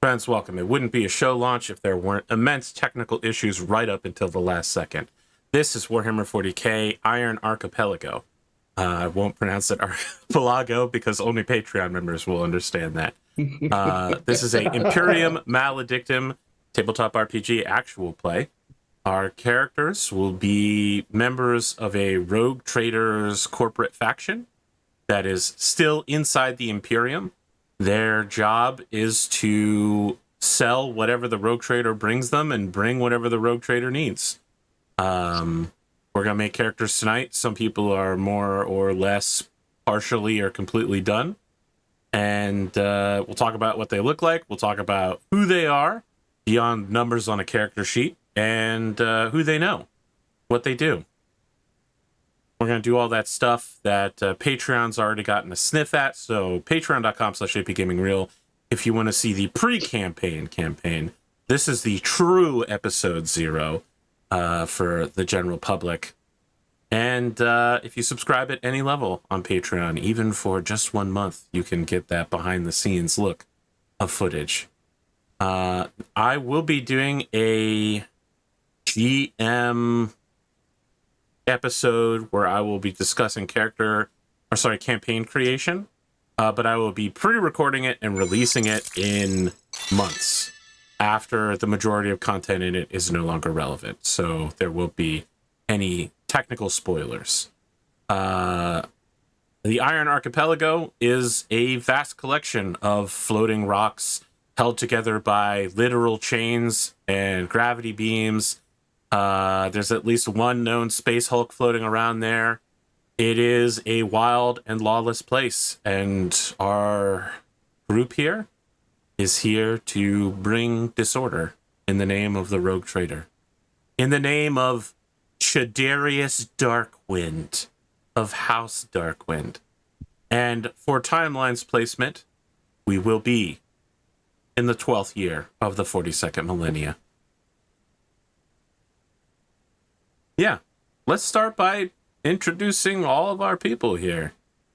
Friends, welcome. It wouldn't be a show launch if there weren't immense technical issues right up until the last second. This is Warhammer 40K Iron Archipelago. I won't pronounce it Archipelago because only Patreon members will understand that. This is a Imperium Maledictum tabletop RPG actual play. Our characters will be members of a rogue traders corporate faction that is still inside the Imperium. Their job is to sell whatever the rogue trader brings them and bring whatever the rogue trader needs. We're going to make characters tonight. Some people are more or less partially or completely done. And we'll talk about what they look like. We'll talk about who they are beyond numbers on a character sheet and who they know, what they do. We're going to do all that stuff that Patreon's already gotten a sniff at. So patreon.com/APGamingReel. If you want to see the pre-campaign campaign, this is the true episode 0 for the general public. And if you subscribe at any level on Patreon, even for just 1 month, you can get that behind-the-scenes look of footage. I will be doing a GM episode where I will be discussing campaign creation, but I will be pre-recording it and releasing it in months after the majority of content in it is no longer relevant. So there won't be any technical spoilers. The Iron Archipelago is a vast collection of floating rocks held together by literal chains and gravity beams. There's at least one known space Hulk floating around there. It is a wild and lawless place, and our group here is here to bring disorder in the name of the Rogue Trader. In the name of Chadarius Darkwind, of House Darkwind. And for timeline's placement, we will be in the 12th year of the 42nd millennia. Yeah, let's start by introducing all of our people here.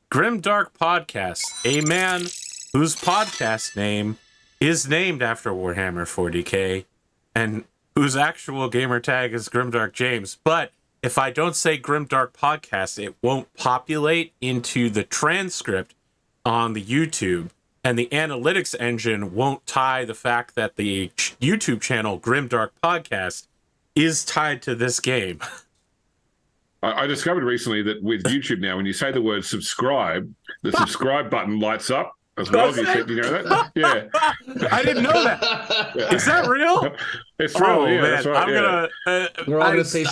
Grimdark Podcast, a man whose podcast name is named after Warhammer 40K and whose actual gamer tag is Grimdark James. But if I don't say Grimdark Podcast, it won't populate into the transcript on the YouTube, and the analytics engine won't tie the fact that the YouTube channel Grimdark Podcast is tied to this game. I discovered recently that with YouTube now, when you say the word subscribe, the subscribe button lights up as well. You know that? Yeah. I didn't know that. Yeah. Is that real? It's real. Yeah, man. that's right. I'm gonna.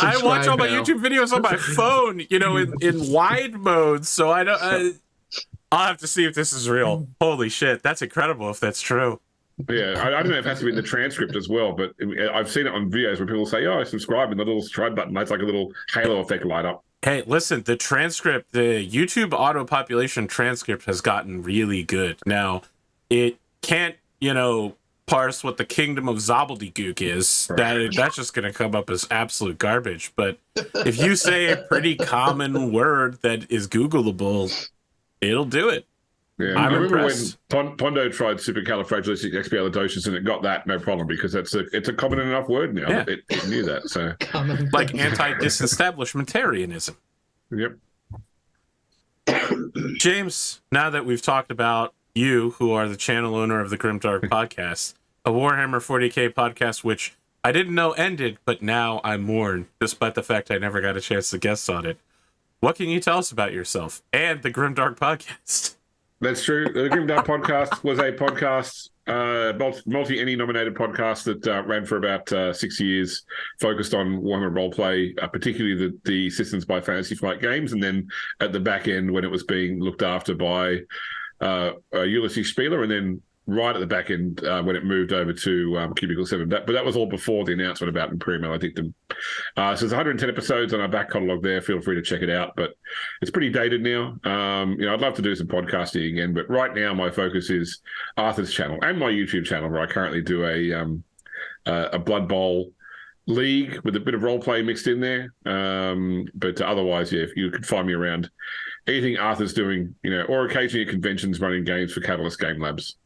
I watch all my YouTube videos on my phone, in wide mode, so I don't. I'll have to see if this is real. Holy shit, that's incredible if that's true. Yeah, I don't know if it has to be in the transcript as well, but I've seen it on videos where people say, "Oh, I subscribe," and the little subscribe button lights like a little halo effect light up. Hey, listen, the transcript, the YouTube auto population transcript has gotten really good. Now, it can't, parse what the Kingdom of Zobbledygook is. Right. That's just going to come up as absolute garbage. But if you say a pretty common word that is Googleable, it'll do it. Yeah, I remember when Pondo tried supercalifragilisticexpialidocious and it got that, no problem, because it's a common enough word now. Yeah. It knew that. So, like anti-disestablishmentarianism. Yep. James, now that we've talked about you, who are the channel owner of the Grimdark Podcast, a Warhammer 40K podcast, which I didn't know ended, but now I mourn, despite the fact I never got a chance to guest on it. What can you tell us about yourself and the Grimdark Podcast? That's true. The Grimdark Podcast was a podcast, multi-Emmy nominated podcast that ran for about 6 years, focused on Warhammer roleplay, particularly the Systems by Fantasy Flight Games, and then at the back end when it was being looked after by Ulysses Spieler, and then right at the back end when it moved over to Cubicle 7. But that was all before the announcement about Imperium Maledictum. So there's 110 episodes on our back catalogue there. Feel free to check it out. But it's pretty dated now. I'd love to do some podcasting again. But right now my focus is Arthur's channel and my YouTube channel, where I currently do a Blood Bowl league with a bit of role-play mixed in there. But otherwise, yeah, if you could find me around anything Arthur's doing, or occasionally at conventions running games for Catalyst Game Labs.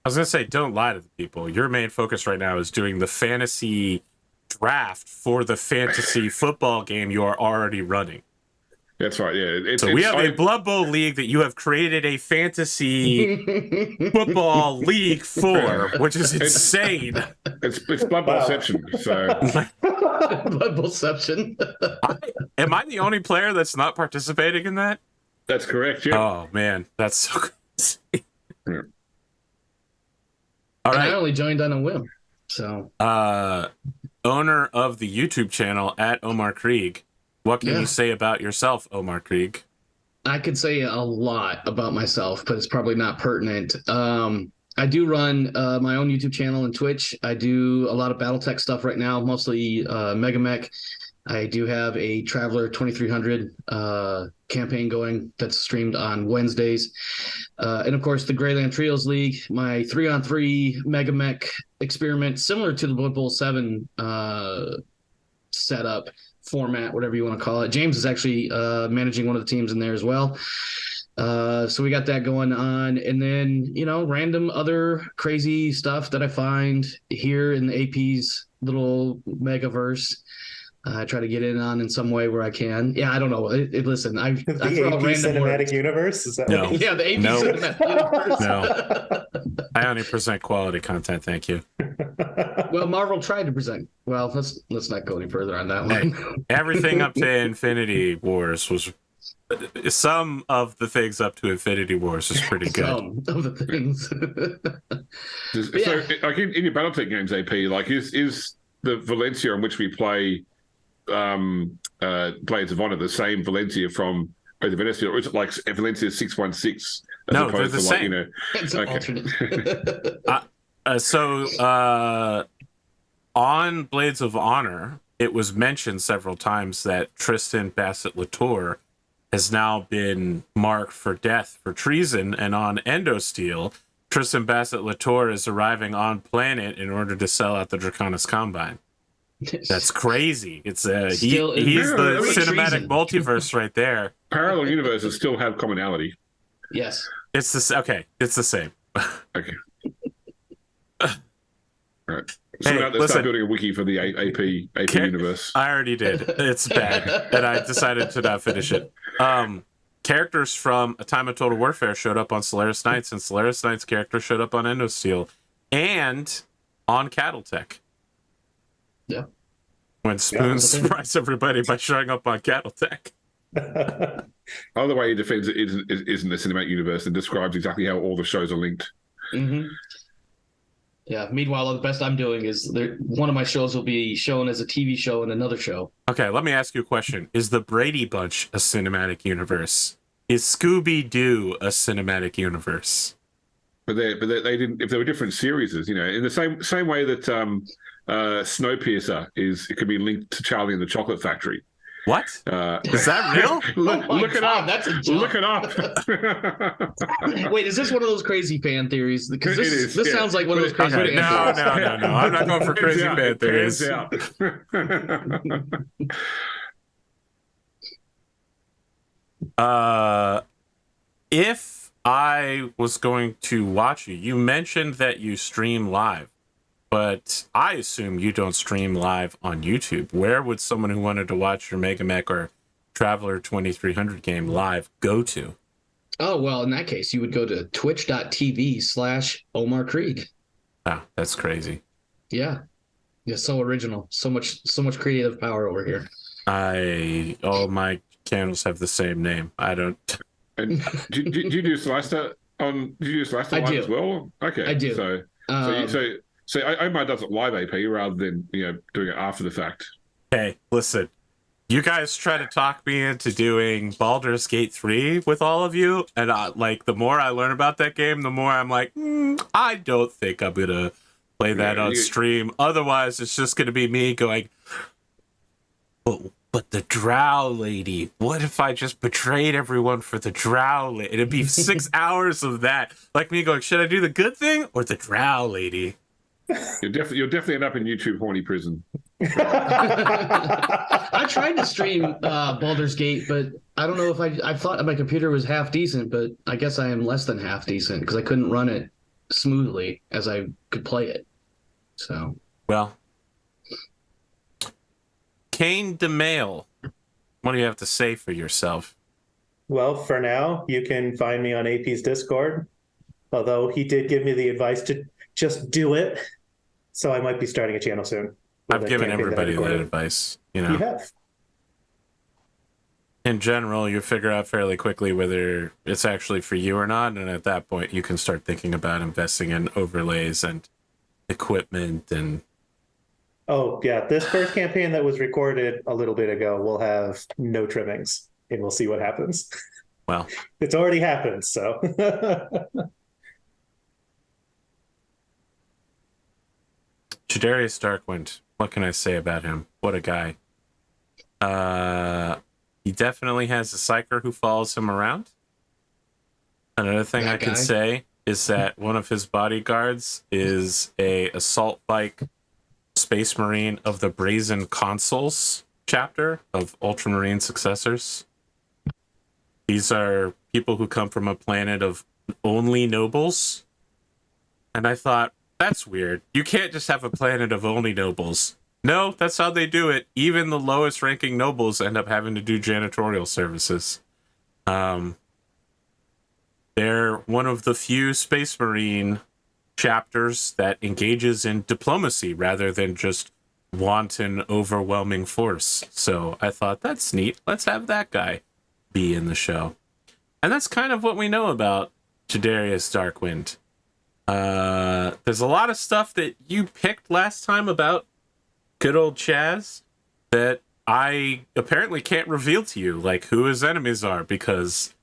I was gonna say, don't lie to the people. Your main focus right now is doing the fantasy draft for the fantasy football game you are already running. That's right. Yeah. So we have a Blood Bowl league that you have created a fantasy football league for, which is insane. It's Blood Bowlception. So Blood Bowlception. Am I the only player that's not participating in that? that's correct. Yeah. Oh man, that's so crazy. Yeah. All And right. I only joined on a whim. So Owner of the YouTube channel at Omar Krieg. What can Yeah. you say about yourself, Omar Krieg? I could say a lot about myself, but it's probably not pertinent. I do run my own YouTube channel and Twitch. I do a lot of BattleTech stuff right now, mostly Mega Mech. I do have a Traveler 2300 campaign going that's streamed on Wednesdays. And of course, the Greyland Trios League, my 3-on-3 Mega Mech experiment, similar to the Blood Bowl 7 setup, format, whatever you want to call it. James is actually managing one of the teams in there as well. So we got that going on. And then, random other crazy stuff that I find here in the AP's little megaverse. I try to get in some way where I can. Yeah, I don't know. Listen, I The throw out AP random cinematic words. universe? Is that No. what Yeah, the AP No. cinematic universe. No. I only present quality content, thank you. Well, Marvel tried to present. Well, let's not go any further on that Hey, one. everything up to Infinity Wars was... Some of the things up to Infinity Wars is pretty good. Some of the things. So, like in your BattleTech games, AP, like is the Valencia on which we play Blades of Honor the same Valencia from the Venezuela, or is it like Valencia 616? No, they're the same. It's an alternate. On Blades of Honor, it was mentioned several times that Tristan Bassett Latour has now been marked for death for treason, and on Endosteel, Tristan Bassett Latour is arriving on planet in order to sell out the Draconis Combine. That's crazy. It's he's the cinematic multiverse right there. Parallel universes still have commonality. Yes. It's the same. Okay. Right. So Hey, now let's listen. start building a wiki for the AP universe. I already did. It's bad, and I decided to not finish it. Characters from A Time of Total Warfare showed up on Solaris Knights, and Solaris Knights character showed up on Endosteel and on Cattletech. Yeah. When Spoon surprised everybody by showing up on Cattletech. Other way he defends it isn't the cinematic universe and describes exactly how all the shows are linked. Mm-hmm. Yeah. Meanwhile, the best I'm doing is one of my shows will be shown as a TV show in another show. Okay, let me ask you a question. Is the Brady Bunch a cinematic universe? Is Scooby-Doo a cinematic universe? But they didn't. If there were different series, in the same way that Snowpiercer it could be linked to Charlie and the Chocolate Factory. What? Is that real? Look it up. That's a joke. Look it up. Wait, is this one of those crazy fan theories? Because this sounds like one of those crazy Okay, fan theories. no. I'm not going for crazy fan theories. If I was going to watch you mentioned that you stream live, but I assume you don't stream live on YouTube. Where would someone who wanted to watch your Mega Mech or Traveler 2300 game live go to? Oh, well, in that case, you would go to twitch.tv/Omar Krieg. Oh, that's crazy. Yeah. Yeah, so original. So much creative power over here. All my channels have the same name. I don't. And do you do Slicer on? Do you do Slicer live as well? Okay, I do. So Omar does it live AP rather than doing it after the fact. Hey, listen. You guys try to talk me into doing Baldur's Gate 3 with all of you, and the more I learn about that game, the more I'm like, I don't think I'm gonna play that on stream. Otherwise, it's just gonna be me going, but the Drow Lady. What if I just betrayed everyone for the Drow Lady? It'd be 6 hours of that, like me going, should I do the good thing or the Drow Lady? You'll definitely end up in YouTube horny prison. I tried to stream Baldur's Gate, but I don't know if I thought my computer was half decent, but I guess I am less than half decent because I couldn't run it smoothly as I could play it. So, Well, KainDamael, what do you have to say for yourself? Well, for now, you can find me on AP's Discord, although he did give me the advice to just do it. So I might be starting a channel soon. I've given everybody that advice, you know. You have. In general, you figure out fairly quickly whether it's actually for you or not, and at that point, you can start thinking about investing in overlays and equipment and... Oh, yeah. This first campaign that was recorded a little bit ago will have no trimmings, and we'll see what happens. Well, it's already happened, so... Jadarius Darkwind, what can I say about him? What a guy. He definitely has a psyker who follows him around. Another thing I can say is that one of his bodyguards is a assault bike space marine of the Brazen Consuls chapter of Ultramarine Successors. These are people who come from a planet of only nobles. And I thought, that's weird. You can't just have a planet of only nobles. No, that's how they do it. Even the lowest ranking nobles end up having to do janitorial services. They're one of the few Space Marine chapters that engages in diplomacy rather than just wanton, overwhelming force. So I thought, that's neat. Let's have that guy be in the show. And that's kind of what we know about Jadarius Darkwind. There's a lot of stuff that you picked last time about good old Chaz that I apparently can't reveal to you, like who his enemies are, because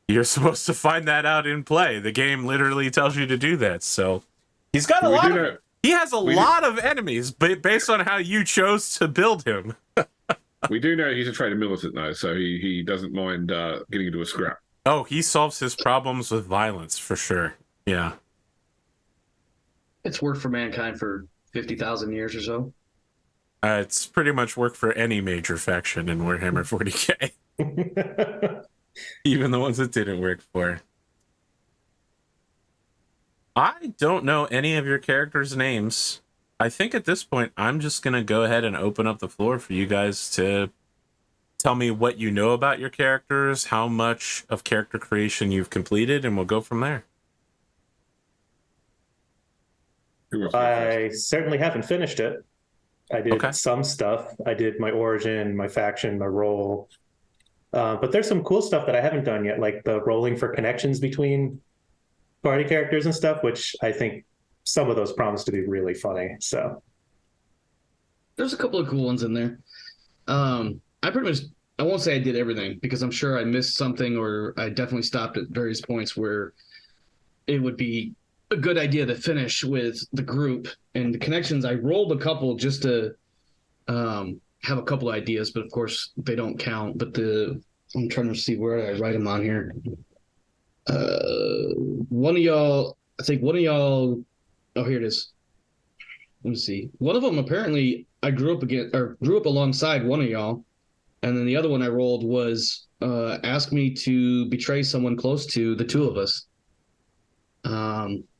you're supposed to find that out in play. The game literally tells you to do that. So he's got a lot of... He has a lot of enemies, but based on how you chose to build him. We do know he's a trained militant, though, so he doesn't mind getting into a scrap. Oh, he solves his problems with violence, for sure. Yeah. It's worked for mankind for 50,000 years or so. It's pretty much worked for any major faction in Warhammer 40K. Even the ones it didn't work for. I don't know any of your characters' names. I think at this point, I'm just going to go ahead and open up the floor for you guys to tell me what you know about your characters, how much of character creation you've completed, and we'll go from there. I certainly haven't finished it. I did some stuff. I did my origin, my faction, my role. But there's some cool stuff that I haven't done yet, like the rolling for connections between party characters and stuff, which I think some of those promise to be really funny. So there's a couple of cool ones in there. I won't say I did everything because I'm sure I missed something, or I definitely stopped at various points where it would be a good idea to finish with the group and the connections. I rolled a couple just to have a couple ideas, but of course they don't count. But I'm trying to see where I write them on here. One of y'all, oh, here it is. Let me see. One of them, apparently I grew up alongside one of y'all. And then the other one I rolled was ask me to betray someone close to the two of us.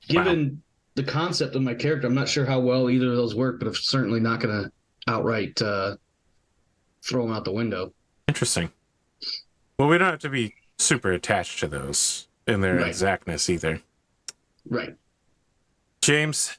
Given the concept of my character, I'm not sure how well either of those work, but I'm certainly not going to outright throw them out the window. Interesting. Well, we don't have to be super attached to those in their exactness either. Right. James,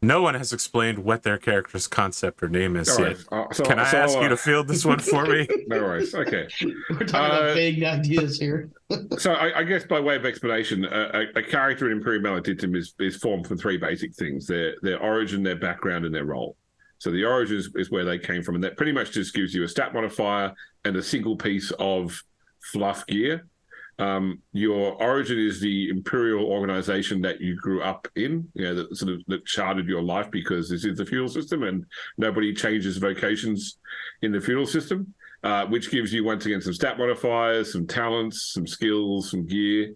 no one has explained what their character's concept or name is yet. Can I ask you to field this one for me? No worries. Okay. We're talking about vague ideas here. So I guess by way of explanation, a character in Imperium Maledictum is formed from three basic things: their origin, their background, and their role. So the origin is where they came from, and that pretty much just gives you a stat modifier and a single piece of fluff gear. Your origin is the imperial organization that you grew up in, that charted your life, because this is the feudal system and nobody changes vocations in the feudal system, which gives you, once again, some stat modifiers, some talents, some skills, some gear.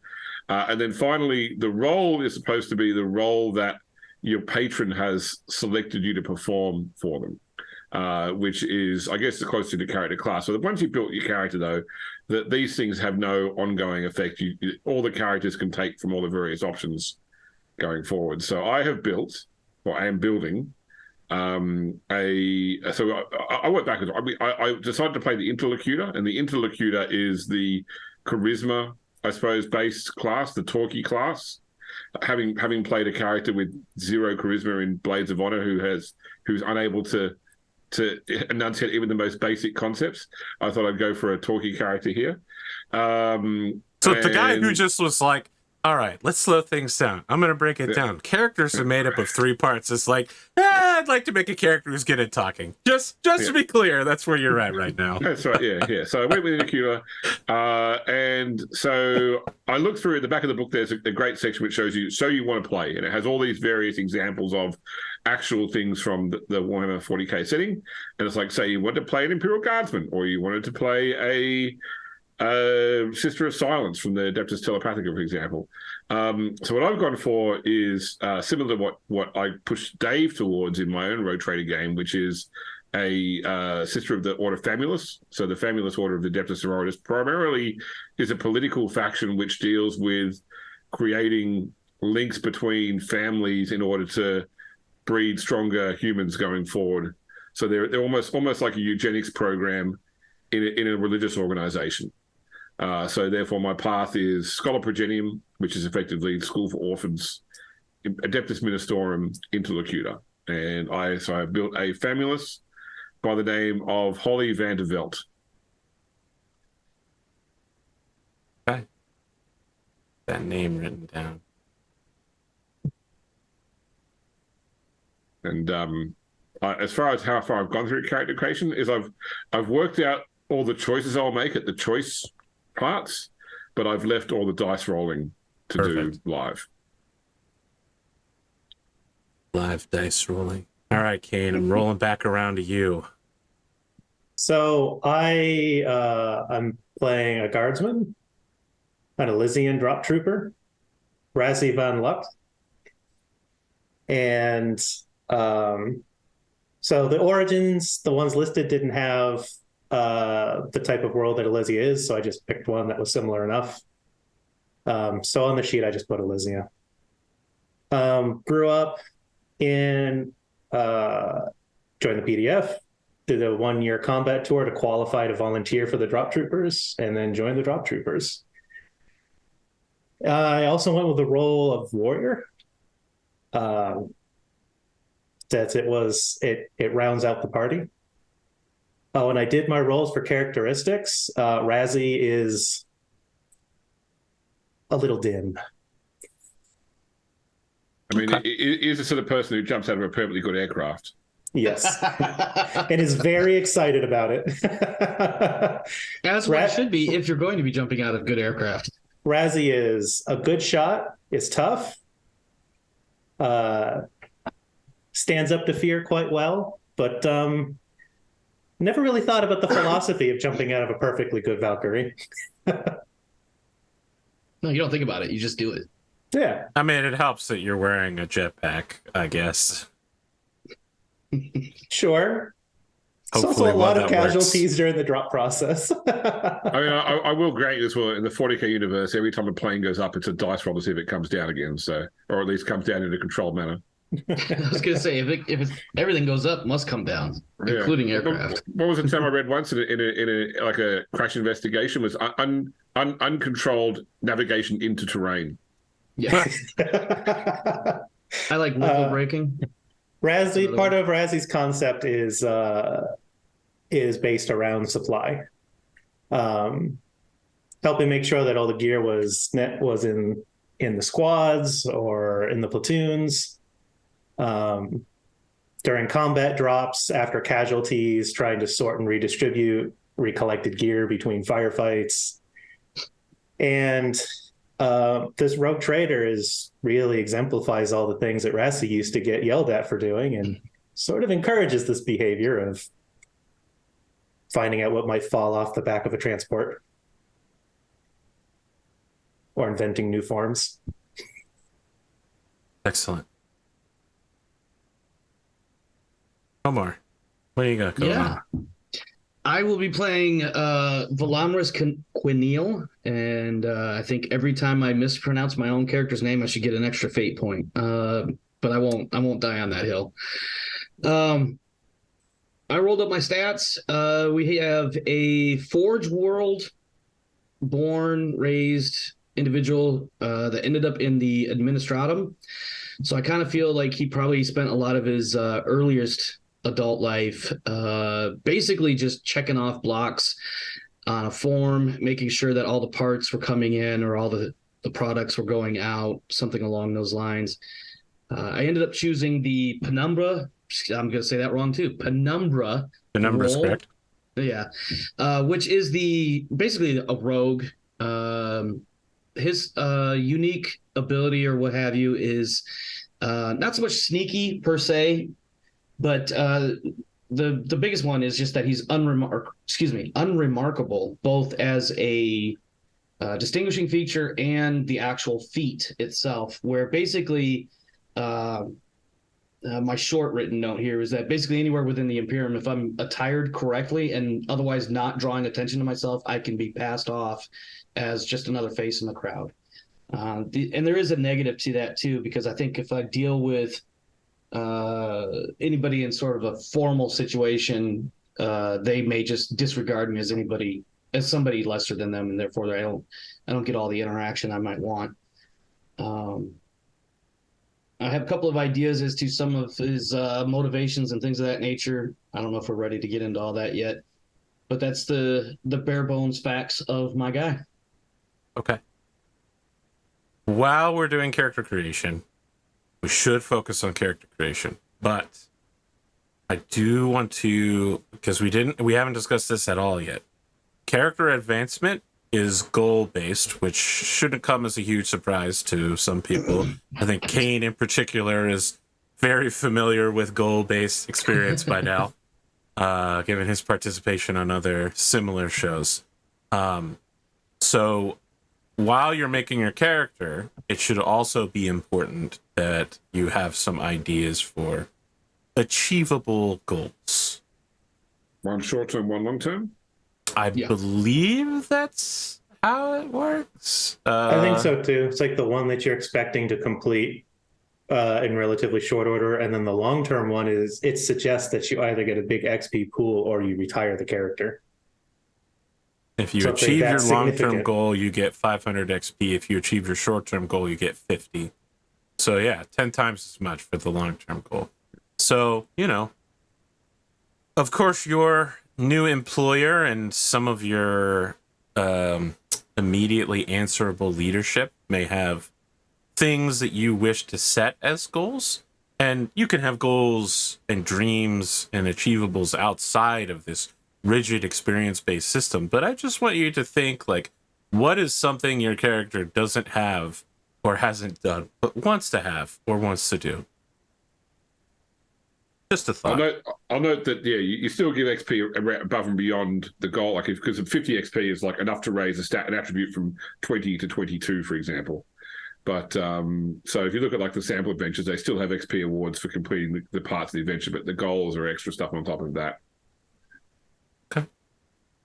And then finally, the role is supposed to be the role that your patron has selected you to perform for them, which is, I guess, the closest to the character class. So once you've built your character, though, that these things have no ongoing effect. All the characters can take from all the various options going forward. So I have built, or I am building, I went backwards. I decided to play the Interlocutor, and the Interlocutor is the charisma, I suppose, based class, the talkie class. Having played a character with 0 charisma in Blades of Honor, who's unable to enunciate even the most basic concepts, I thought I'd go for a talkie character here. So the guy who just was like, all right, let's slow things down. I'm going to break it down. Characters are made up of 3 parts. It's like, I'd like to make a character who's good at talking. Just to be clear, that's where you're at right now. That's right, yeah. So I went with Interlocutor. And so I looked through at the back of the book. There's a great section which shows you, so you want to play. And it has all these various examples of actual things from the Warhammer 40K setting. And it's like, say you want to play an Imperial Guardsman, or you wanted to play a Sister of Silence from the Adeptus Telepathica, for example. So what I've gone for is similar to what I pushed Dave towards in my own Road Trader game, which is a Sister of the Order Famulus. So the Famulus Order of the Adeptus Sororitas primarily is a political faction which deals with creating links between families in order to breed stronger humans going forward. So they're almost like a eugenics program in a religious organization. So therefore, my path is Scholar Progenium, which is effectively the School for Orphans, Adeptus Ministorum, Interlocutor. And I built a Famulus by the name of Holly Van der Velt. Okay. That name written down. And as far as how far I've gone through character creation, is I've worked out all the choices I'll make at the choice parts, but I've left all the dice rolling to do live. Live dice rolling. All right, Kain, I'm rolling back around to you. So I'm playing a guardsman, an Elysian drop trooper, Rassie van Lucht. And so the origins, the ones listed didn't have the type of world that Elysia is, so I just picked one that was similar enough. So on the sheet, I just put Elysia. Grew up in, joined the PDF, did a 1-year combat tour to qualify to volunteer for the drop troopers, and then joined the drop troopers. I also went with the role of warrior. It rounds out the party. Oh, and I did my rolls for characteristics. Rassie is a little dim. I mean, is the sort of person who jumps out of a perfectly good aircraft. Yes. And is very excited about it. That's what it should be if you're going to be jumping out of good aircraft. Rassie is a good shot, is tough, stands up to fear quite well, but never really thought about the philosophy of jumping out of a perfectly good Valkyrie. No, you don't think about it. You just do it. Yeah. I mean, it helps that you're wearing a jetpack, I guess. Sure. It's Hopefully also a lot of casualties works. during the drop process. I mean, I will grant you as well, in the 40K universe, every time a plane goes up, it's a dice roll to see if it comes down again, so, or at least comes down in a controlled manner. I was going to say, if everything goes up, must come down, including aircraft. What was the term I read once in a like a crash investigation was uncontrolled navigation into terrain. Yeah. I like wiggle breaking. Rassie, part of Rassie's concept is based around supply, helping make sure that all the gear was in the squads or in the platoons. During combat drops, after casualties, trying to sort and redistribute recollected gear between firefights. And this rogue trader really exemplifies all the things that Rassie used to get yelled at for doing, and sort of encourages this behavior of finding out what might fall off the back of a transport or inventing new forms. Excellent. Omar, what do you got going on? I will be playing Velamris Quineel, and I think every time I mispronounce my own character's name, I should get an extra fate point. But I won't. I won't die on that hill. I rolled up my stats. We have a Forge World born, raised individual that ended up in the Administratum. So I kind of feel like he probably spent a lot of his earliest adult life basically just checking off blocks on a form, making sure that all the parts were coming in or all the products were going out, something along those lines. I ended up choosing the Penumbra. I'm going to say that wrong too. Penumbra. Penumbra's role. correct. Yeah, which is basically a rogue. His unique ability or what have you is not so much sneaky per se, but the biggest one is just that he's unremarkable, both as a distinguishing feature and the actual feat itself, where basically my short written note here is that basically anywhere within the Imperium, if I'm attired correctly and otherwise not drawing attention to myself, I can be passed off as just another face in the crowd. And there is a negative to that too, because I think if I deal with anybody in sort of a formal situation, they may just disregard me as somebody lesser than them, and therefore I don't get all the interaction I might want. I have a couple of ideas as to some of his motivations and things of that nature. I don't know if we're ready to get into all that yet, but that's the bare bones facts of my guy. Okay. While we're doing character creation, we should focus on character creation, but I do want to, because we haven't discussed this at all yet. Character advancement is goal-based, which shouldn't come as a huge surprise to some people. I think Kain in particular is very familiar with goal-based experience by now, given his participation on other similar shows. So while you're making your character, it should also be important that you have some ideas for achievable goals. One short-term, one long-term? I believe that's how it works. I think so too. It's like the one that you're expecting to complete in relatively short order, and then the long-term one is it suggests that you either get a big XP pool or you retire the character. If you achieve your long-term goal, you get 500 XP. If you achieve your short-term goal, you get 50. So yeah, 10 times as much for the long-term goal. So, of course, your new employer and some of your immediately answerable leadership may have things that you wish to set as goals. And you can have goals and dreams and achievables outside of this rigid experience-based system. But I just want you to think, what is something your character doesn't have or hasn't done, but wants to have or wants to do? Just a thought. I'll note that you still give XP above and beyond the goal, because 50 XP is enough to raise an attribute from 20 to 22, for example. But so if you look at the sample adventures, they still have XP awards for completing the parts of the adventure, but the goals are extra stuff on top of that. Okay.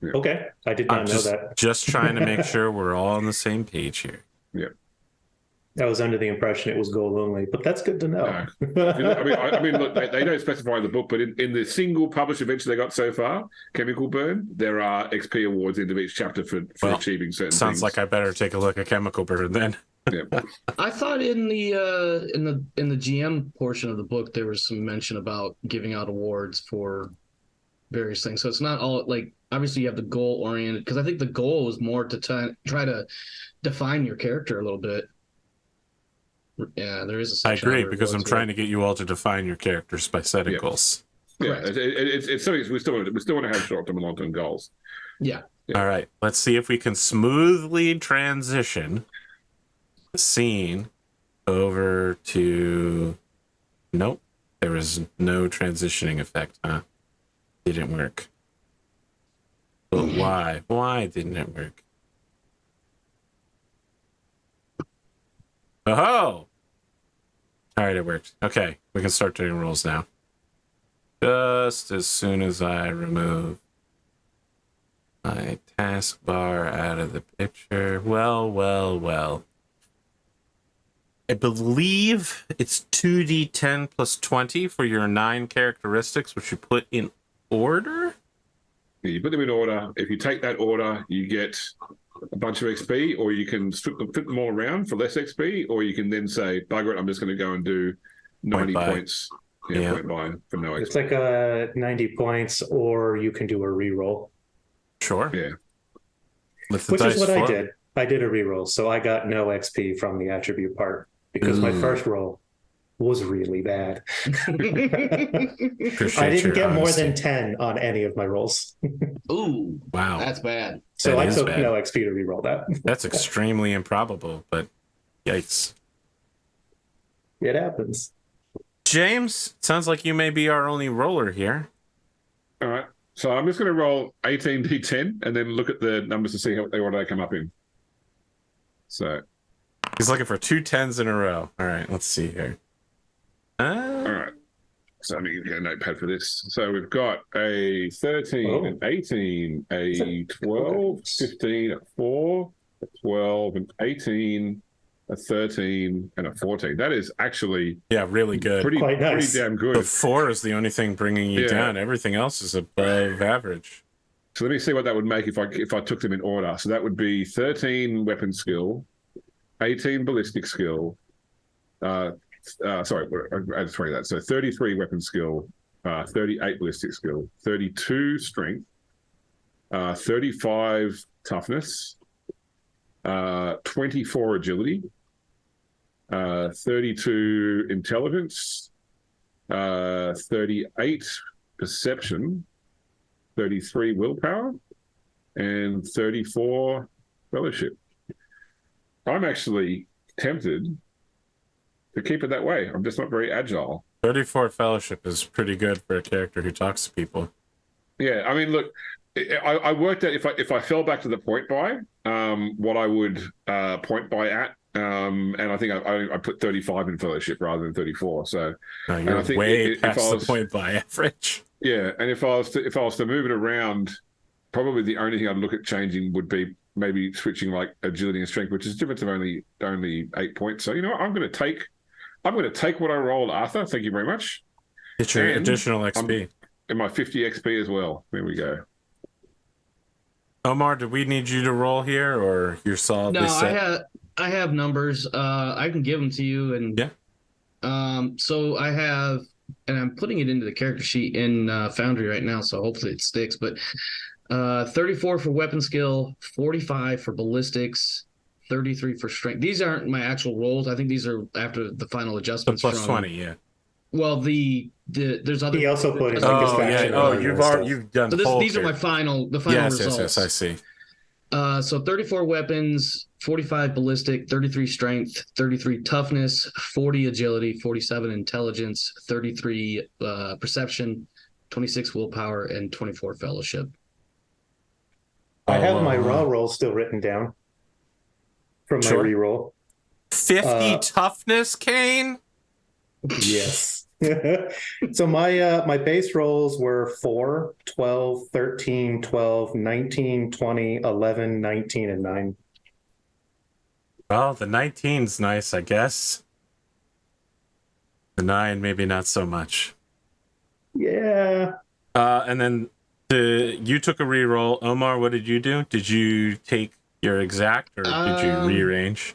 Yeah. Okay, I did not know that. Just trying to make sure we're all on the same page here. Yeah. I was under the impression it was goal only, but that's good to know. No. I mean, look, they don't specify in the book, but in the single published adventure they got so far, Chemical Burn, there are XP awards into each chapter for achieving certain things. Sounds like I better take a look at Chemical Burn then. Yeah. I thought in the GM portion of the book there was some mention about giving out awards for various things. So it's not all obviously you have the goal oriented, because I think the goal is more to try to define your character a little bit. Yeah, there is a. I agree, because I'm trying to get you all to define your characters by setting goals. Yeah, it's something we still want to have short-term and long-term goals. Yeah. All right, let's see if we can smoothly transition the scene over to. Nope, there was no transitioning effect. Huh? Didn't work. But why? Why didn't it work? Oh! All right, it worked. Okay, we can start doing rolls now. Just as soon as I remove my taskbar out of the picture. Well. I believe it's 2d10 plus 20 for your 9 characteristics, which you put in order. Yeah, you put them in order. If you take that order, you get a bunch of XP, or you can flip them all around for less XP, or you can then say, bugger it, I'm just going to go and do 90 points. Yeah, point buy for no XP. It's like 90 points, or you can do a reroll. Sure. Yeah. Which is what I did. I did a reroll, so I got no XP from the attribute part because my first roll was really bad. I didn't get more than 10 on any of my rolls. Ooh, wow, that's bad. So I took no XP to reroll that. That's extremely improbable, but yikes. It happens. James, sounds like you may be our only roller here. All right. So I'm just going to roll 18d10 and then look at the numbers to see what they come up in. So he's looking for 2 10s in a row. All right, let's see here. All right. So let me get a notepad for this. So we've got a 13, an 18, a 12, 15, a 4, a 12, an 18, a 13, and a 14. That is actually really good. Quite nice. Pretty damn good. The 4 is the only thing bringing you down. Everything else is above average. So let me see what that would make if I took them in order. So that would be 13 weapon skill, 18 ballistic skill. Sorry, I added 20 that. So 33 weapon skill, 38 ballistic skill, 32 strength, 35 toughness, 24 agility, 32 intelligence, 38 perception, 33 willpower, and 34 fellowship. I'm actually tempted to keep it that way. I'm just not very agile. 34 fellowship is pretty good for a character who talks to people. Yeah, I mean, look, I worked out if I fell back to the point buy, what I would point buy at, and I think I put 35 in fellowship rather than 34. So you're I think way past the point buy average. Yeah, and if I was to move it around, probably the only thing I'd look at changing would be maybe switching like agility and strength, which is a difference of only 8 points. So you know what? I'm going to take what I rolled, Arthur. Thank you very much. Get your additional XP. And my 50 XP as well. There we go. Omar, do we need you to roll here, or you're solidly set? No, I have numbers. I can give them to you, and so I have, and I'm putting it into the character sheet in Foundry right now, so hopefully it sticks. But 34 for weapon skill, 45 for ballistics, 33 for strength. These aren't my actual rolls. I think these are after the final adjustments. The plus 20, yeah. Well, there's other. He also put in you've done. So these are my final results. Yes, I see. So 34 weapons, 45 ballistic, 33 strength, 33 toughness, 40 agility, 47 intelligence, 33 perception, 26 willpower, and 24 fellowship. I have my raw roll still written down from my reroll. 50 toughness, Kain? Yes. So my base rolls were 4, 12, 13, 12, 19, 20, 11, 19, and 9. Well, the 19's nice, I guess. The 9, maybe not so much. Yeah. And then you took a reroll. Omar, what did you do? Did you take your exact, or did you rearrange?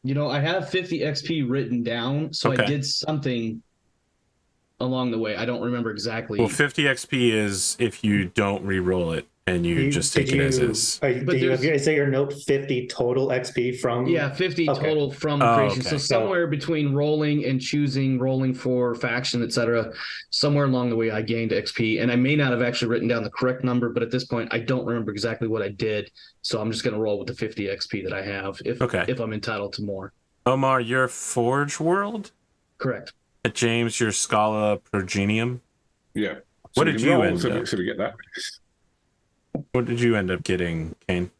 You know, I have 50 XP written down, so I did something along the way. I don't remember exactly. Well, 50 XP is if you don't re-roll it and you just take it as is. Is that your note 50 total XP from? Yeah, 50 total from creation. So somewhere between rolling and choosing, rolling for faction, etc., somewhere along the way I gained XP. And I may not have actually written down the correct number, but at this point I don't remember exactly what I did. So I'm just going to roll with the 50 XP that I have if I'm entitled to more. Omar, your Forge World? Correct. James, your Scala Progenium? Yeah. What did you end up? So we get that. What did you end up getting, Kain?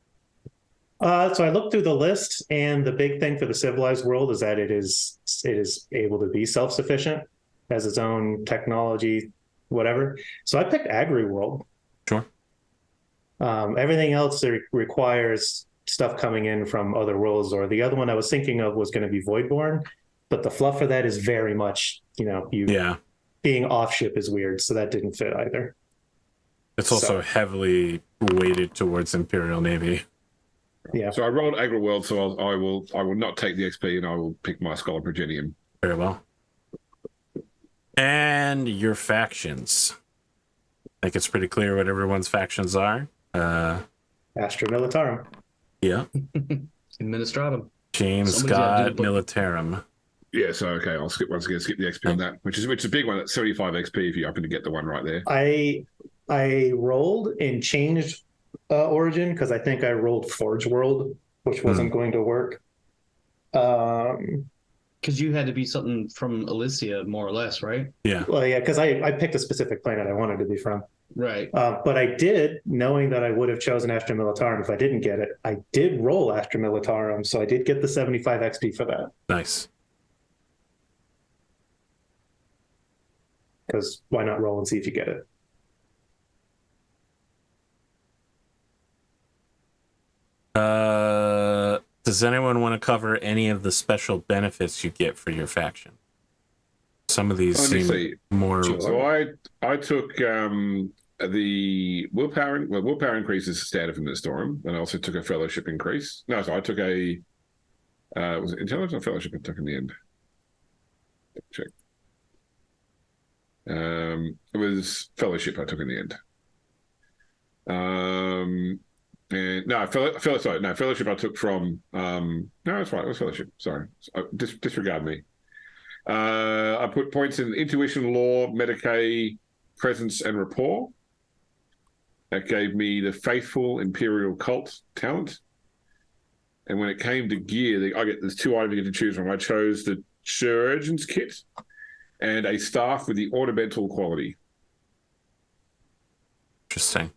So I looked through the list, and the big thing for the civilized world is that it is able to be self-sufficient, has its own technology, whatever. So I picked Agri World. Sure. Everything else requires stuff coming in from other roles, or the other one I was thinking of was going to be Voidborn, but the fluff for that is very much, Yeah. being off ship is weird, so that didn't fit either. It's also heavily weighted towards Imperial Navy. Yeah. So I rolled Agri World, so I will not take the XP, and I will pick my Scholar Progenium. Very well. And your factions. I think it's pretty clear what everyone's factions are. Astra Militarum. Yeah. Administratum. James got Militarum. Yeah, so okay, I'll skip the XP on that, which is a big one. That's 75 XP if you happen to get the one right there. I rolled and changed Origin because I think I rolled Forge World, which wasn't going to work. Because you had to be something from Elysia, more or less, right? Yeah. Well, yeah, because I picked a specific planet I wanted to be from. Right. But I did, knowing that I would have chosen Astra Militarum if I didn't get it, I did roll Astra Militarum, so I did get the 75 XP for that. Nice. Because why not roll and see if you get it? Does anyone want to cover any of the special benefits you get for your faction? Some of these seem more. So I took the willpower. Well, willpower increase is standard from the storm, and I also took a fellowship increase. No, so I took a was it intelligence or fellowship I took in the end? Check. It was fellowship I took in the end. And no, fellowship I took from. No, that's right. It was fellowship. Sorry, disregard me. I put points in intuition, law, Medicaid, presence, and rapport. That gave me the faithful Imperial cult talent. And when it came to gear, there's two items you get to choose from. I chose the Surgeon's kit and a staff with the ornamental quality. Interesting.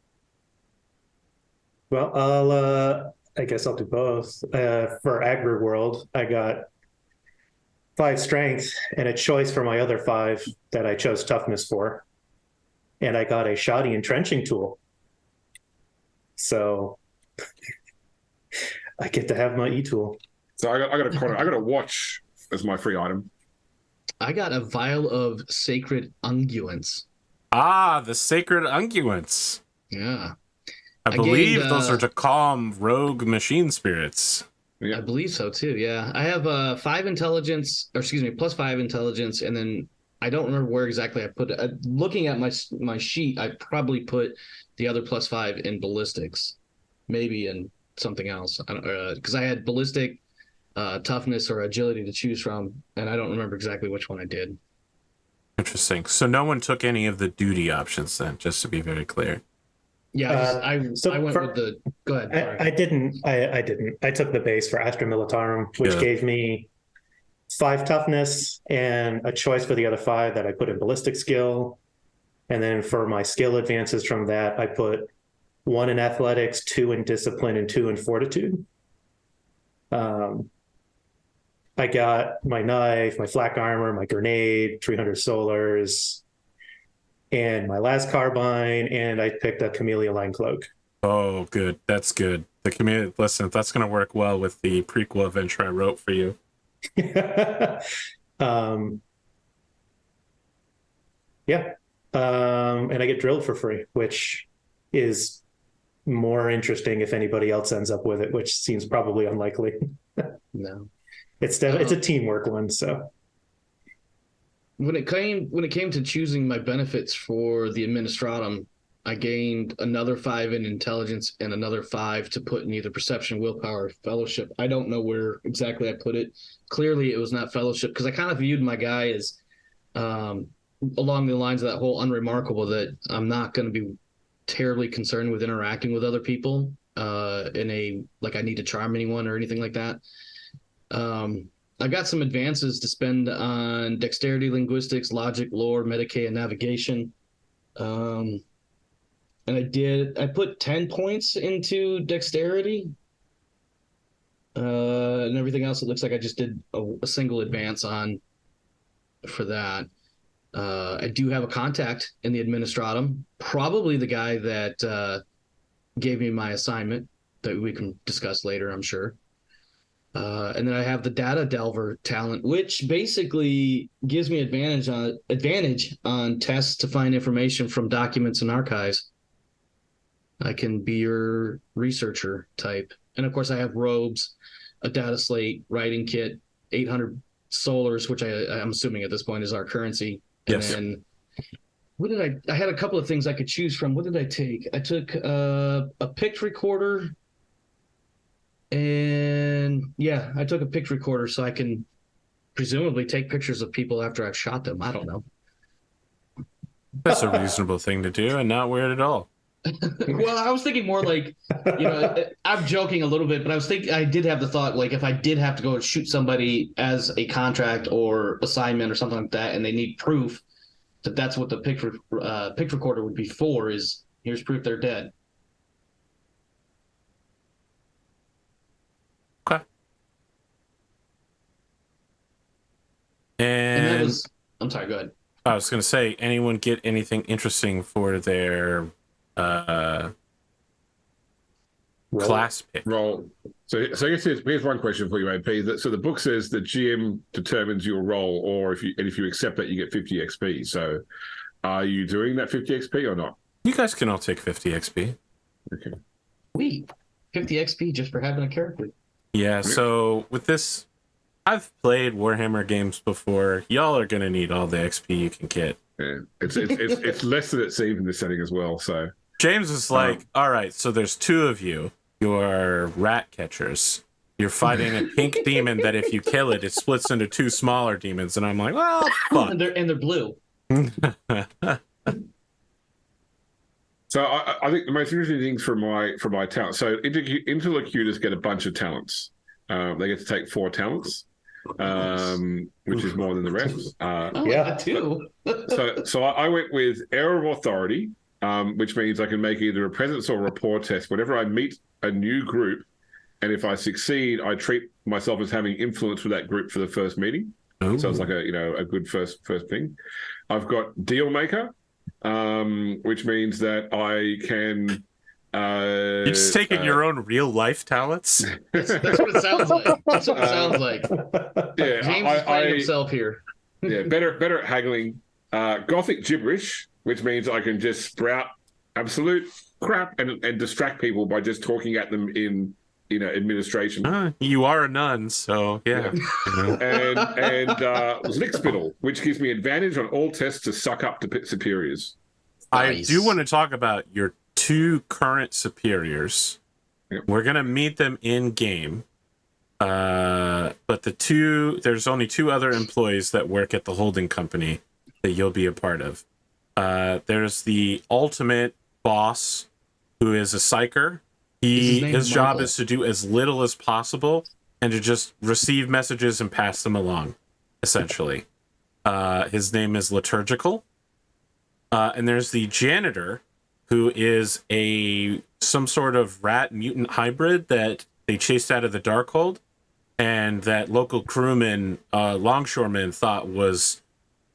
Well, I guess I'll do both. For Agri World, I got 5 strength and a choice for my other 5 that I chose toughness for. And I got a shoddy entrenching tool. So I get to have my E-tool. So I got a watch as my free item. I got a vial of sacred unguents. Ah, the sacred unguents. Yeah. I believe those are to calm rogue machine spirits. Yeah. I believe so too. Yeah. I have 5 intelligence, or excuse me, plus 5 intelligence, and then I don't remember where exactly I put it. Looking at my sheet, I probably put the other plus 5 in ballistics, maybe in something else. Because I had ballistic, toughness, or agility to choose from, and I don't remember exactly which one I did. Interesting. So no one took any of the duty options then, just to be very clear. Yeah, I went with the. Go ahead. I didn't. I took the base for Astra Militarum, which gave me 5 toughness and a choice for the other 5 that I put in ballistic skill. And then for my skill advances from that, I put 1 in athletics, 2 in discipline, and 2 in fortitude. I got my knife, my flak armor, my grenade, 300 solars, and my last carbine, and I picked a Camellia line cloak. Oh, good. That's good. The Camellia, listen, that's going to work well with the prequel adventure I wrote for you. Yeah. And I get drilled for free, which is more interesting if anybody else ends up with it, which seems probably unlikely. No. It's a teamwork one, so. When it came to choosing my benefits for the Administratum, I gained another 5 in intelligence and another 5 to put in either perception, willpower, or fellowship. I don't know where exactly I put it. Clearly, it was not fellowship because I kind of viewed my guy as along the lines of that whole unremarkable, that I'm not going to be terribly concerned with interacting with other people in a like I need to charm anyone or anything like that. I got some advances to spend on dexterity, linguistics, logic, lore, Medicaid, and navigation. And I put 10 points into dexterity. And everything else, it looks like I just did a single advance on for that. I do have a contact in the Administratum, probably the guy that gave me my assignment that we can discuss later, I'm sure. And then I have the data delver talent, which basically gives me advantage on tests to find information from documents and archives. I can be your researcher type. And of course I have robes, a data slate, writing kit, 800 solars, which I'm assuming at this point is our currency. And yes. then what did I had a couple of things I could choose from. What did I take? I took a pict recorder. And yeah, I took a pict recorder so I can presumably take pictures of people after I've shot them. I don't know. That's a reasonable thing to do and not weird at all. Well, I was thinking more like, I'm joking a little bit, but I did have the thought, like, if I did have to go and shoot somebody as a contract or assignment or something like that, and they need proof that that's what the pict recorder would be for, is here's proof they're dead. Okay. And that was, I'm sorry, go ahead. I was going to say, anyone get anything interesting for their class pick? Roll. So I guess here's one question for you, AP. So the book says the GM determines your role, or if you accept that, you get 50 XP. So are you doing that 50 XP or not? You guys can all take 50 XP. Okay. Sweet. 50 XP just for having a character. Yeah, so with this, I've played Warhammer games before. Y'all are going to need all the XP you can get. Yeah. It's less than it seems in this setting as well, so... James is like, all right, so there's two of you. You're rat catchers. You're fighting a pink demon that if you kill it, it splits into two smaller demons. And I'm like, well, fuck. And they're blue. So I think the most interesting things for my talent. So interlocutors get a bunch of talents. They get to take 4 talents, which is more than the rest. Yeah, too. so I went with Air of Authority, which means I can make either a presence or rapport test whenever I meet a new group, and if I succeed, I treat myself as having influence with that group for the first meeting. Ooh. So it's like a good first thing. I've got Deal Maker, which means that I can. You're just taking your own real life talents. That's what it sounds like. That's what it sounds like. Yeah, James is playing himself here. Yeah, better at haggling. Gothic Gibberish, which means I can just sprout absolute crap and distract people by just talking at them in administration. You are a nun, so yeah. And Lickspittle, which gives me advantage on all tests to suck up to superiors. Nice. I do want to talk about your 2 current superiors. Yep. We're gonna meet them in game. But there's only 2 other employees that work at the holding company that you'll be a part of. There's the ultimate boss, who is a psyker. His job is to do as little as possible and to just receive messages and pass them along, essentially. His name is Liturgical. And there's the janitor, who is some sort of rat mutant hybrid that they chased out of the Darkhold, and that local crewman, longshoreman, thought was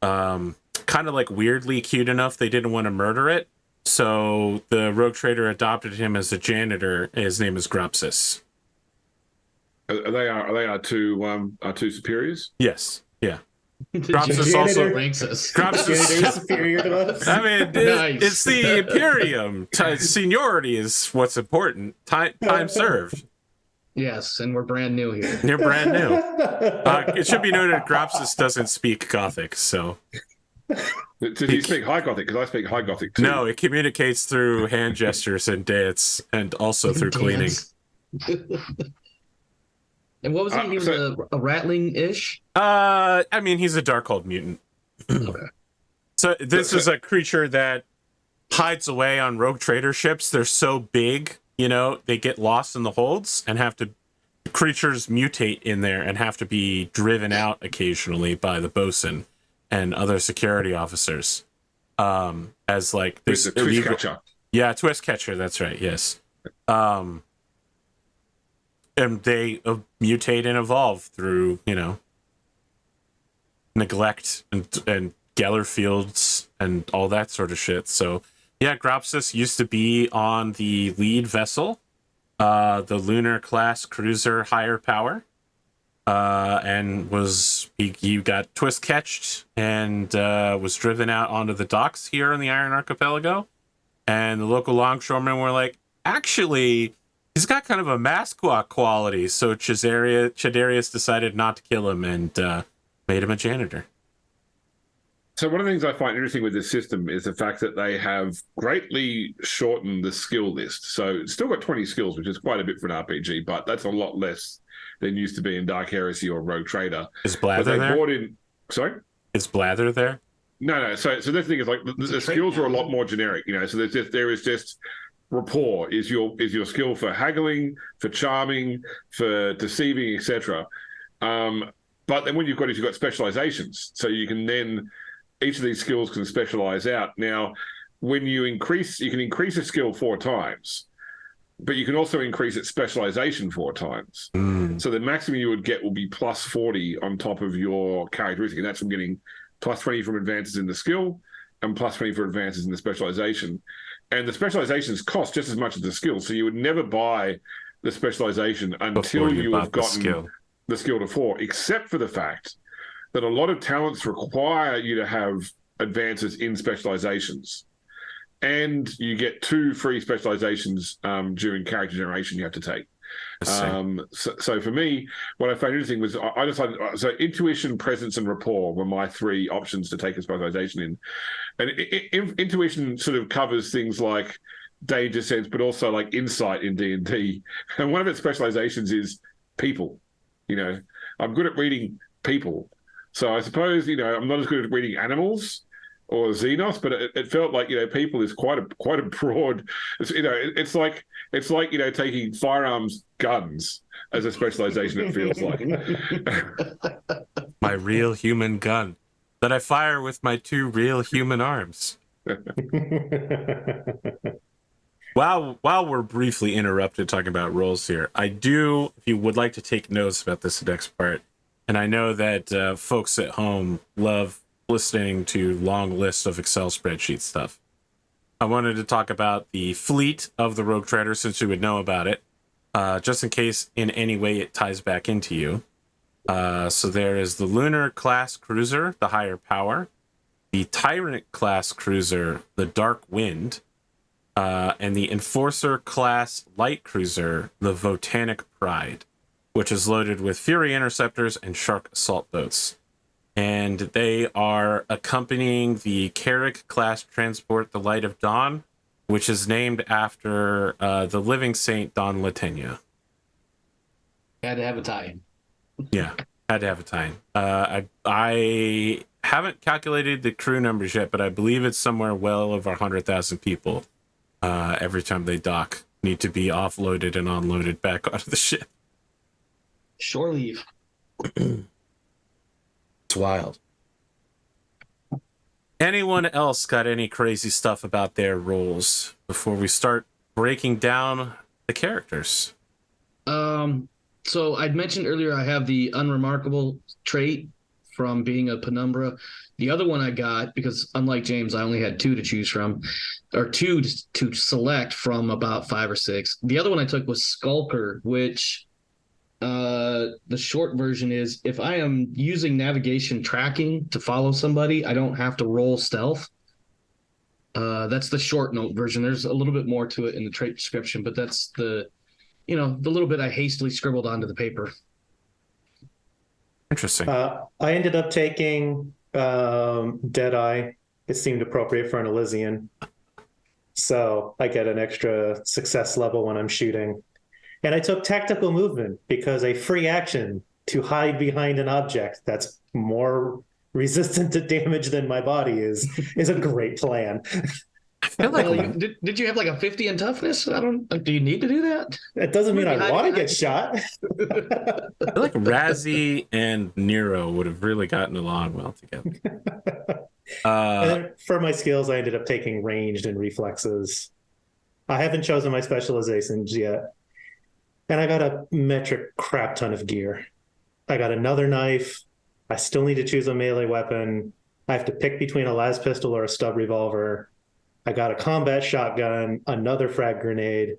kind of like weirdly cute enough they didn't want to murder it. So the rogue trader adopted him as a janitor. His name is Grapsis. They are 2 superiors? Yes. Yeah. Grapsis also ranks us. Grapsis is superior to us. I mean, Nice. It's the Imperium. Seniority is what's important. Time served. Yes, and we're brand new here. You're brand new. It should be noted Grapsis doesn't speak Gothic, so... Did you speak High Gothic? Because I speak High Gothic too. No, it communicates through hand gestures and dance, and also through cleaning. And what was he? He was a rattling-ish? I mean, he's a Darkhold mutant. Okay. So this is a creature that hides away on rogue trader ships. They're so big, they get lost in the holds and creatures mutate in there and have to be driven out occasionally by the bosun and other security officers, as like this twist catcher. Yeah, twist catcher. That's right. Yes, and they mutate and evolve through neglect and Geller fields and all that sort of shit. So Yeah, Gropsis used to be on the lead vessel, the lunar class cruiser Higher Power, and he got twist catched and was driven out onto the docks here on the Iron Archipelago. And the local longshoremen were like, actually, he's got kind of a mascot quality. So Chidarius decided not to kill him and made him a janitor. So one of the things I find interesting with this system is the fact that they have greatly shortened the skill list. So it's still got 20 skills, which is quite a bit for an RPG, but that's a lot less than used to be in Dark Heresy or Rogue Trader. Is Blather there? Sorry? Is Blather there? No. So the thing is, like, the skills are a lot more generic, you know. So there is just rapport is your skill for haggling, for charming, for deceiving, etc. But then what you've got specializations, so you can then each of these skills can specialize out. Now, when you can increase a skill 4 times, but you can also increase its specialization 4 times. So the maximum you would get will be plus 40 on top of your characteristic, and that's from getting plus 20 from advances in the skill and plus 20 for advances in the specialization. And the specializations cost just as much as the skill, so you would never buy the specialization until you have gotten the skill to 4, except for the fact that a lot of talents require you to have advances in specializations. And you get 2 free specializations during character generation you have to take. So for me, what I found interesting was I decided, so intuition, presence, and rapport were my 3 options to take a specialization in. And intuition sort of covers things like danger sense, but also like insight in D&D. And one of its specializations is people. You know, I'm good at reading people. So I suppose, you know, I'm not as good at reading animals or Xenos, but it felt like, you know, people is quite a broad. You know, it's like you know, taking firearms, guns as a specialization. It feels like my real human gun that I fire with my 2 real human arms. While we're briefly interrupted talking about roles here, I do, if you would like to take notes about this next part, and I know that folks at home love listening to long lists of Excel spreadsheet stuff. I wanted to talk about the fleet of the Rogue Trader, since you would know about it, just in case in any way it ties back into you. So there is the Lunar class cruiser, the Higher Power, the Tyrant class cruiser, the Dark Wind, and the Enforcer class light cruiser, the Votanic Pride, which is loaded with Fury interceptors and Shark assault boats. And they are accompanying the Carrick class transport, the Light of Dawn, which is named after the living saint Don Latenya. Had to have a tie-in. Yeah, had to have a tie-in. I haven't calculated the crew numbers yet, but I believe it's somewhere well over 100,000 people. Every time they dock, need to be offloaded and unloaded back onto the ship. Shore leave. It's wild. Anyone else got any crazy stuff about their roles before we start breaking down the characters? So I'd mentioned earlier I have the unremarkable trait from being a penumbra. The other one I got, because unlike James, I only had 2 to choose from, or 2 to select from about 5 or 6. The other one I took was Skulker, which the short version is if I am using navigation tracking to follow somebody, I don't have to roll stealth. That's the short note version. There's a little bit more to it in the trait description, but that's the little bit I hastily scribbled onto the paper. Interesting. I ended up taking Deadeye. It seemed appropriate for an Elysian. So I get an extra success level when I'm shooting. And I took tactical movement because a free action to hide behind an object that's more resistant to damage than my body is a great plan. I feel like did you have like a 50 in toughness? Do you need to do that? It doesn't mean I want to get shot. I feel like Rassie and Nero would have really gotten along well together. And for my skills, I ended up taking ranged and reflexes. I haven't chosen my specializations yet. And I got a metric crap ton of gear. I got another knife. I still need to choose a melee weapon. I have to pick between a las pistol or a stub revolver. I got a combat shotgun, another frag grenade,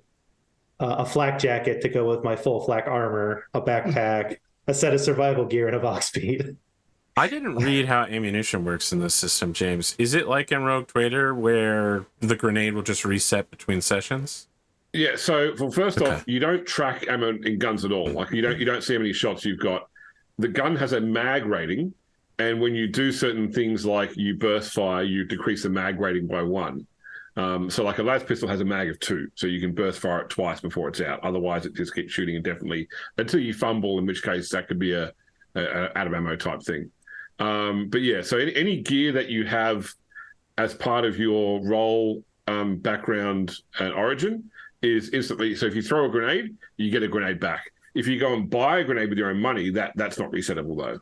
a flak jacket to go with my full flak armor, a backpack, a set of survival gear, and a Vox speed. I didn't read how ammunition works in this system, James. Is it like in Rogue Trader where the grenade will just reset between sessions? Yeah, so well, first off, you don't track ammo in guns at all. Like you don't see how many shots you've got. The gun has a mag rating, and when you do certain things like you burst fire, you decrease the mag rating by 1. So like a las pistol has a mag of 2, so you can burst fire it twice before it's out. Otherwise, it just keeps shooting indefinitely until you fumble, in which case that could be a out of ammo type thing. But yeah, so any gear that you have as part of your role, background, and origin is instantly. So if you throw a grenade, you get a grenade back. If you go and buy a grenade with your own money, that's not resettable though.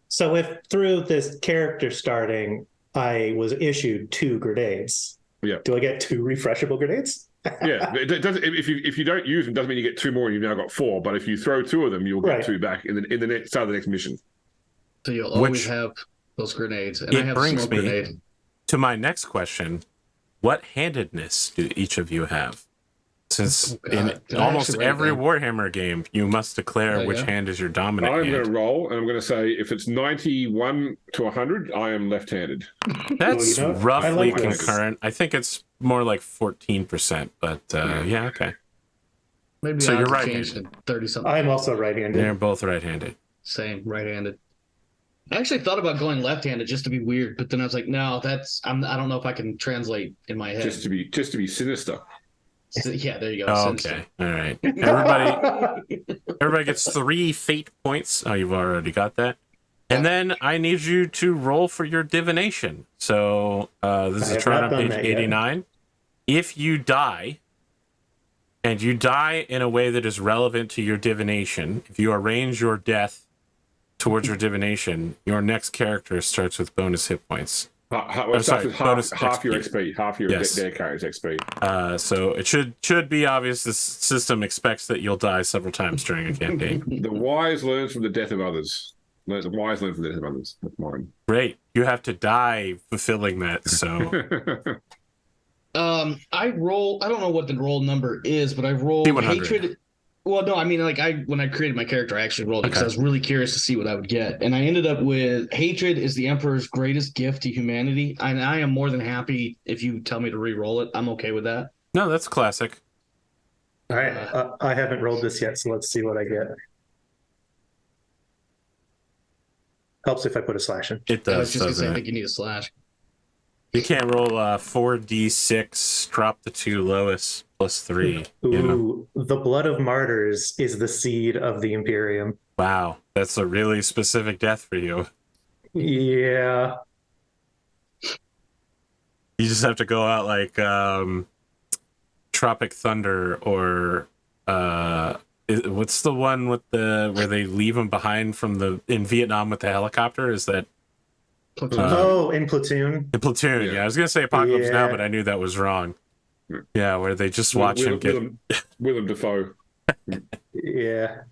So if through this character starting, I was issued 2 grenades, do I get 2 refreshable grenades? Yeah, it does. If you don't use them, doesn't mean you get 2 more and you've now got 4. But if you throw 2 of them, you'll get 2 back in the next start of the next mission. So you'll always have those grenades. And I have a smoke grenade. To my next question, what handedness do each of you have? Since in almost every Warhammer game, you must declare which hand is your dominant hand. I'm going to roll, and I'm going to say if it's 91 to 100, I am left-handed. That's roughly concurrent. I think it's more like 14%, but okay. Maybe so you're right-handed. 30-something. I'm also right-handed. They're both right-handed. Same, right-handed. I actually thought about going left-handed just to be weird, but then I was like, no, I don't know if I can translate in my head. Just to be sinister. So, yeah, there you go. Oh, okay, all right. Everybody gets 3 fate points. Oh, you've already got that. And then I need you to roll for your divination. So this is a chart on page 89. If you die, and you die in a way that is relevant to your divination, if you arrange your death towards your divination, your next character starts with bonus hit points. Half your XP, half your dead character's XP. So it should be obvious this system expects that you'll die several times during a campaign. The wise learn from the death of others. The wise learn from the death of others. That's mine. Great. You have to die fulfilling that, so... I don't know what the roll number is, but I rolled hatred. Well, no, I mean, like when I created my character, I actually rolled it because I was really curious to see what I would get. And I ended up with hatred is the Emperor's greatest gift to humanity. And I am more than happy if you tell me to re-roll it. I'm okay with that. No, that's classic. All right. I haven't rolled this yet, so let's see what I get. Helps if I put a slash in. It does. I was just going to say, I think you need a slash. You can't roll 4d6, drop the 2 lowest, plus 3. Ooh, the blood of martyrs is the seed of the Imperium. Wow, that's a really specific death for you. Yeah. You just have to go out like Tropic Thunder or what's the one with where they leave them behind in Vietnam with the helicopter? Is that? Platoon. In Platoon. In Platoon, yeah. I was gonna say Apocalypse Now, but I knew that was wrong. Yeah, where they just watch him get Willem Dafoe. Yeah.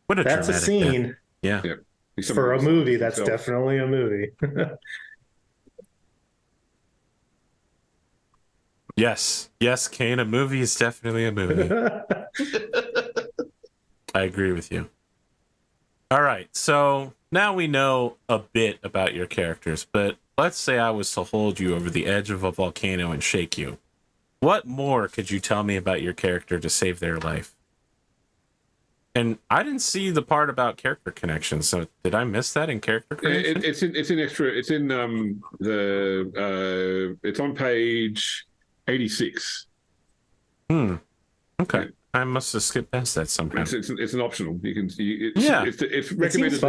What a that's a scene. Death. Yeah. For a movie, that's definitely a movie. Yes, Kain, a movie is definitely a movie. I agree with you. All right, so now we know a bit about your characters, but let's say I was to hold you over the edge of a volcano and shake you. What more could you tell me about your character to save their life? And I didn't see the part about character connections, so did I miss that in character connection? It's in extra. It's in it's on page 86. Okay. I must have skipped past that somehow. It's an optional. It's recommended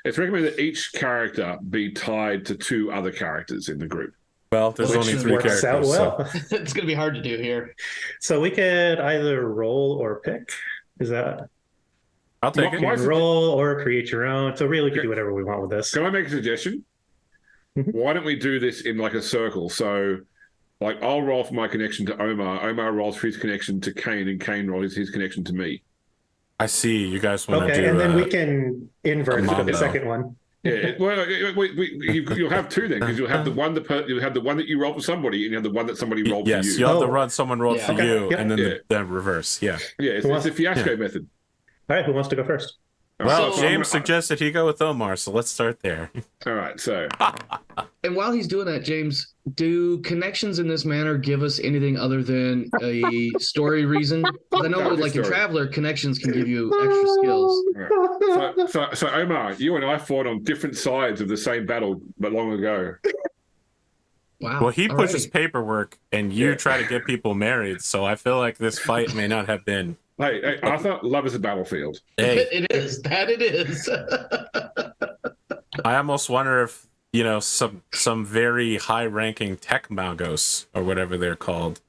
it's recommended that each character be tied to 2 other characters in the group. Well, there's only 3 characters. Out well. So. It's going to be hard to do here. So we could either roll or pick. Is that? I'll take it. Roll or create your own. So really, we can do whatever we want with this. Can I make a suggestion? Why don't we do this in like a circle? So, like, I'll roll for my connection to Omar. Omar rolls for his connection to Kain, and Kain rolls his connection to me. I see. You guys want to do. Okay, and then we can invert the second one. Yeah, well, you'll have two then, because you'll have the one that you roll for somebody, and you have the one that somebody rolled for you. Yes, you'll have to run someone rolled for you, Yep. and then the reverse. Yeah. Yeah, it's the fiasco method. All right, who wants to go first? Well, James suggested he go with Omar, so let's start there. All right, so. And while he's doing that, James, do connections in this manner give us anything other than a story reason? Because I know, like in Traveler, connections can give you extra skills. Right. So Omar, you and I fought on different sides of the same battle, but long ago. Wow. Well, he pushes paperwork, and you try to get people married, so I feel like this fight may not have been. Hey, Arthur, love is a battlefield. Hey. It is. That it is. I almost wonder if, some very high-ranking tech magos, or whatever they're called,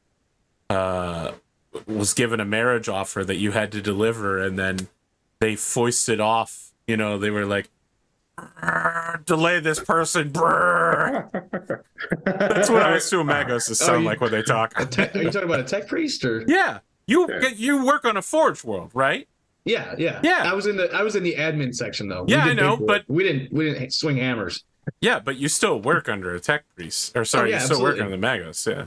was given a marriage offer that you had to deliver, and then they foisted off. They were like, delay this person. That's what I assume magos sound like when they talk. Are you talking about a tech priest or? Yeah. You work on a Forge world, right? Yeah. I was in the admin section though. Yeah, I know, but we didn't swing hammers. Yeah, but you still work under a tech priest, or sorry, you still absolutely. work under the magos. Yeah,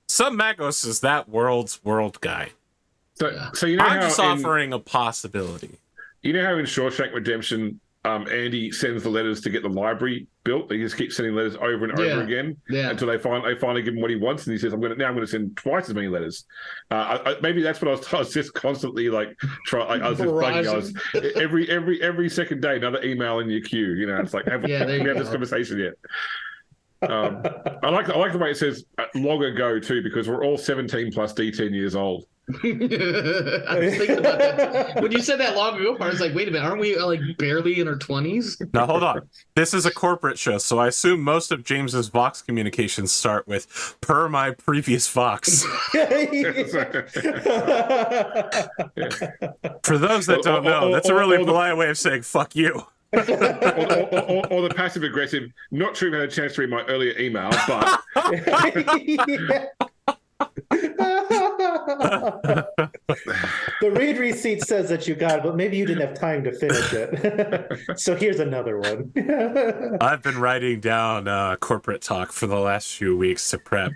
some magos is that world guy. So I'm just offering a possibility. You know how in Shawshank Redemption, Andy sends the letters to get the library built. He just keeps sending letters over and over again until they finally give him what he wants, and he says, "I'm going to send twice as many letters." Maybe that's what I was just constantly every second day another email in your queue. It's like have we had this conversation yet? I like the way it says long ago too, because we're all 17 plus D10 years old. I was thinking about that when you said that long ago. I was like, wait a minute, aren't we like barely in our 20s? Now hold on, this is a corporate show, so I assume most of James's Vox communications start with "per my previous Vox." For those that don't know, that's a really polite way of saying "fuck you." or the passive aggressive. Not sure if I had a chance to read my earlier email, but the read receipt says that you got it, but maybe you didn't have time to finish it. So here's another one. I've been writing down corporate talk for the last few weeks to prep,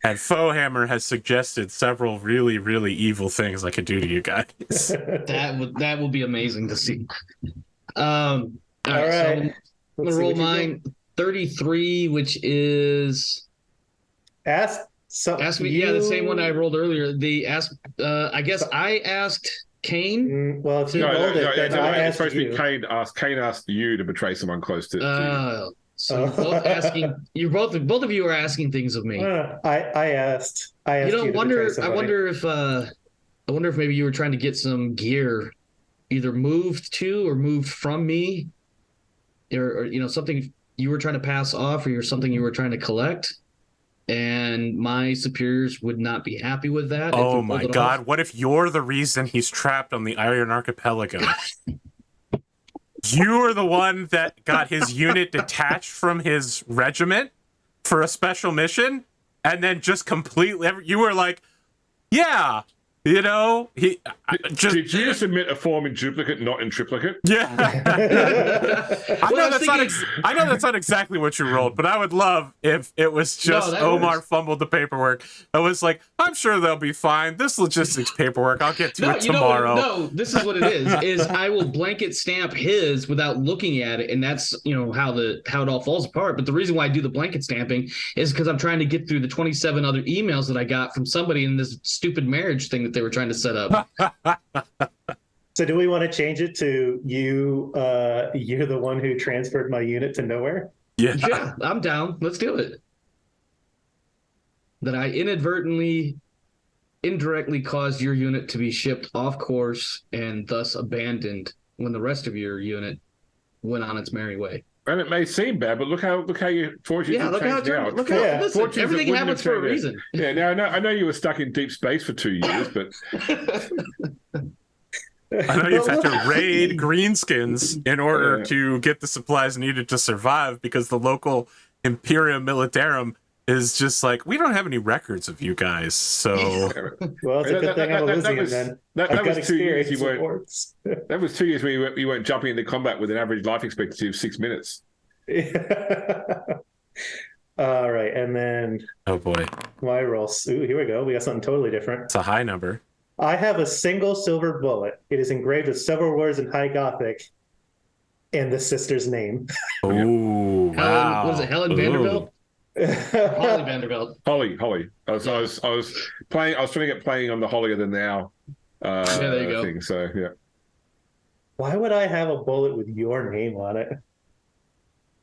and Fohammer has suggested several really, really evil things I could do to you guys. That would be amazing to see. All right. So I'm gonna roll mine 33, which is ask me. Yeah, the same one I rolled earlier. I guess I asked Kain. Well, if you rolled it, then I asked supposed you. To be Kain asked you to betray someone close to you. So you're both asking. Both of you are asking things of me. I asked. I wonder if maybe you were trying to get some gear, either moved to or moved from me, or something you were trying to pass off, or something you were trying to collect. And my superiors would not be happy with that. Oh my God! What if you're the reason he's trapped on the Iron Archipelago? You are the one that got his unit detached from his regiment for a special mission, and then just completely. You were like, "Yeah, did you submit a form in duplicate, not in triplicate? Yeah. I know that's not exactly what you rolled, but I would love if it was just Omar fumbled the paperwork. I was like, I'm sure they'll be fine. This logistics paperwork, I'll get to it tomorrow. No, this is what it is I will blanket stamp his without looking at it, and that's how it all falls apart. But the reason why I do the blanket stamping is because I'm trying to get through the 27 other emails that I got from somebody in this stupid marriage thing that they were trying to set up. So do we want to change it to you're the one who transferred my unit to nowhere? Yeah, I'm down. Let's do it. That I indirectly caused your unit to be shipped off course and thus abandoned when the rest of your unit went on its merry way. And it may seem bad, but look how your fortunes have changed now. Listen, everything happens for a reason. Yeah, now I know you were stuck in deep space for 2 years, but I know you've had to raid greenskins in order to get the supplies needed to survive because the local Imperium Maledictum is just like, we don't have any records of you guys, so Well, it's a good thing I'm Elysian then. That was 2 years experience reports. That was 2 years where you weren't jumping into combat with an average life expectancy of 6 minutes. All right, and then oh boy, my rolls. Ooh, here we go. We got something totally different. it's a high number. I have a single silver bullet. It is engraved with several words in High Gothic and the sister's name. Oh, wow. What is it, Helen Vanderbilt? Holly Vanderbilt. Holly. I was trying to get playing on the holier than thou there you go. thing. So yeah. Why would I have a bullet with your name on it?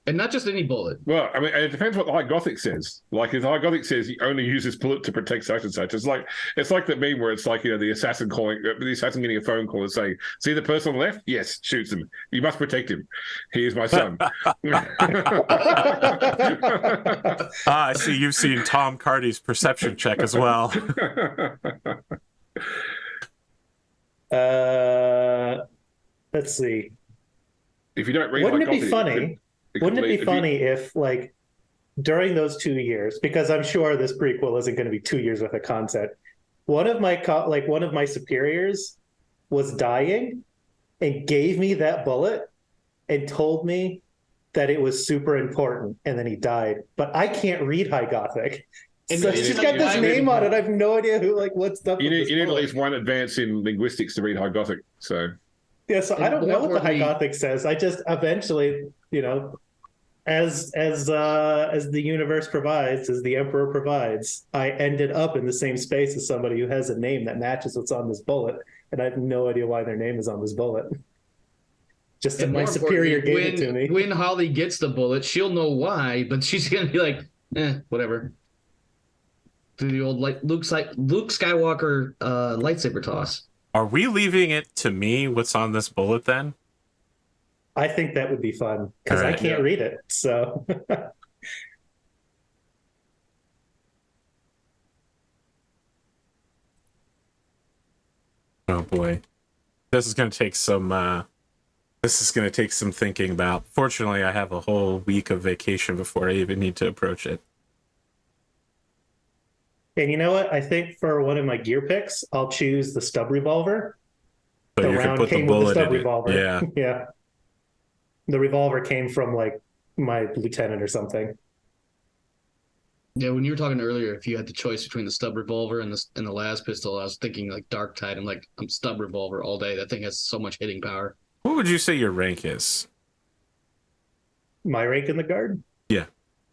And not just any bullet. Well, I mean, it depends what the High Gothic says. Like, if the High Gothic says he only uses bullet to protect such and such, it's like that meme where it's like, the assassin getting a phone call and saying, "See the person on the left? Yes, shoots him. You must protect him. He is my son." I see you've seen Tom Cardy's perception check as well. Let's see. If you don't read, Wouldn't it be funny? Wouldn't it be funny if, like, during those 2 years, because I'm sure this prequel isn't going to be 2 years worth of content, one of my superiors was dying and gave me that bullet and told me that it was super important, and then he died. But I can't read High Gothic. And so she's got this name on it. I have no idea what's up. You need at least one advance in linguistics to read High Gothic. So yeah, so I don't know what the High Gothic says. I just eventually, as the universe provides, as the Emperor provides, I ended up in the same space as somebody who has a name that matches what's on this bullet, and I have no idea why their name is on this bullet. Just that my superior gave it to me. When Holly gets the bullet, she'll know why, but she's gonna be like, whatever. Do the old Luke Skywalker lightsaber toss. Are we leaving it to me what's on this bullet then? I think that would be fun because I can't read it. So oh boy. This is going to take some thinking about. Fortunately, I have a whole week of vacation before I even need to approach it. And you know what? I think for one of my gear picks, I'll choose the stub revolver. So the you round can put came the bullet with the stub in revolver. It. Yeah. Yeah. The revolver came from like my lieutenant or something. Yeah, when you were talking earlier, if you had the choice between the stub revolver and the las pistol, I was thinking like Dark Tide. I'm stub revolver all day. That thing has so much hitting power. What would you say your rank is? My rank in the guard? Yeah.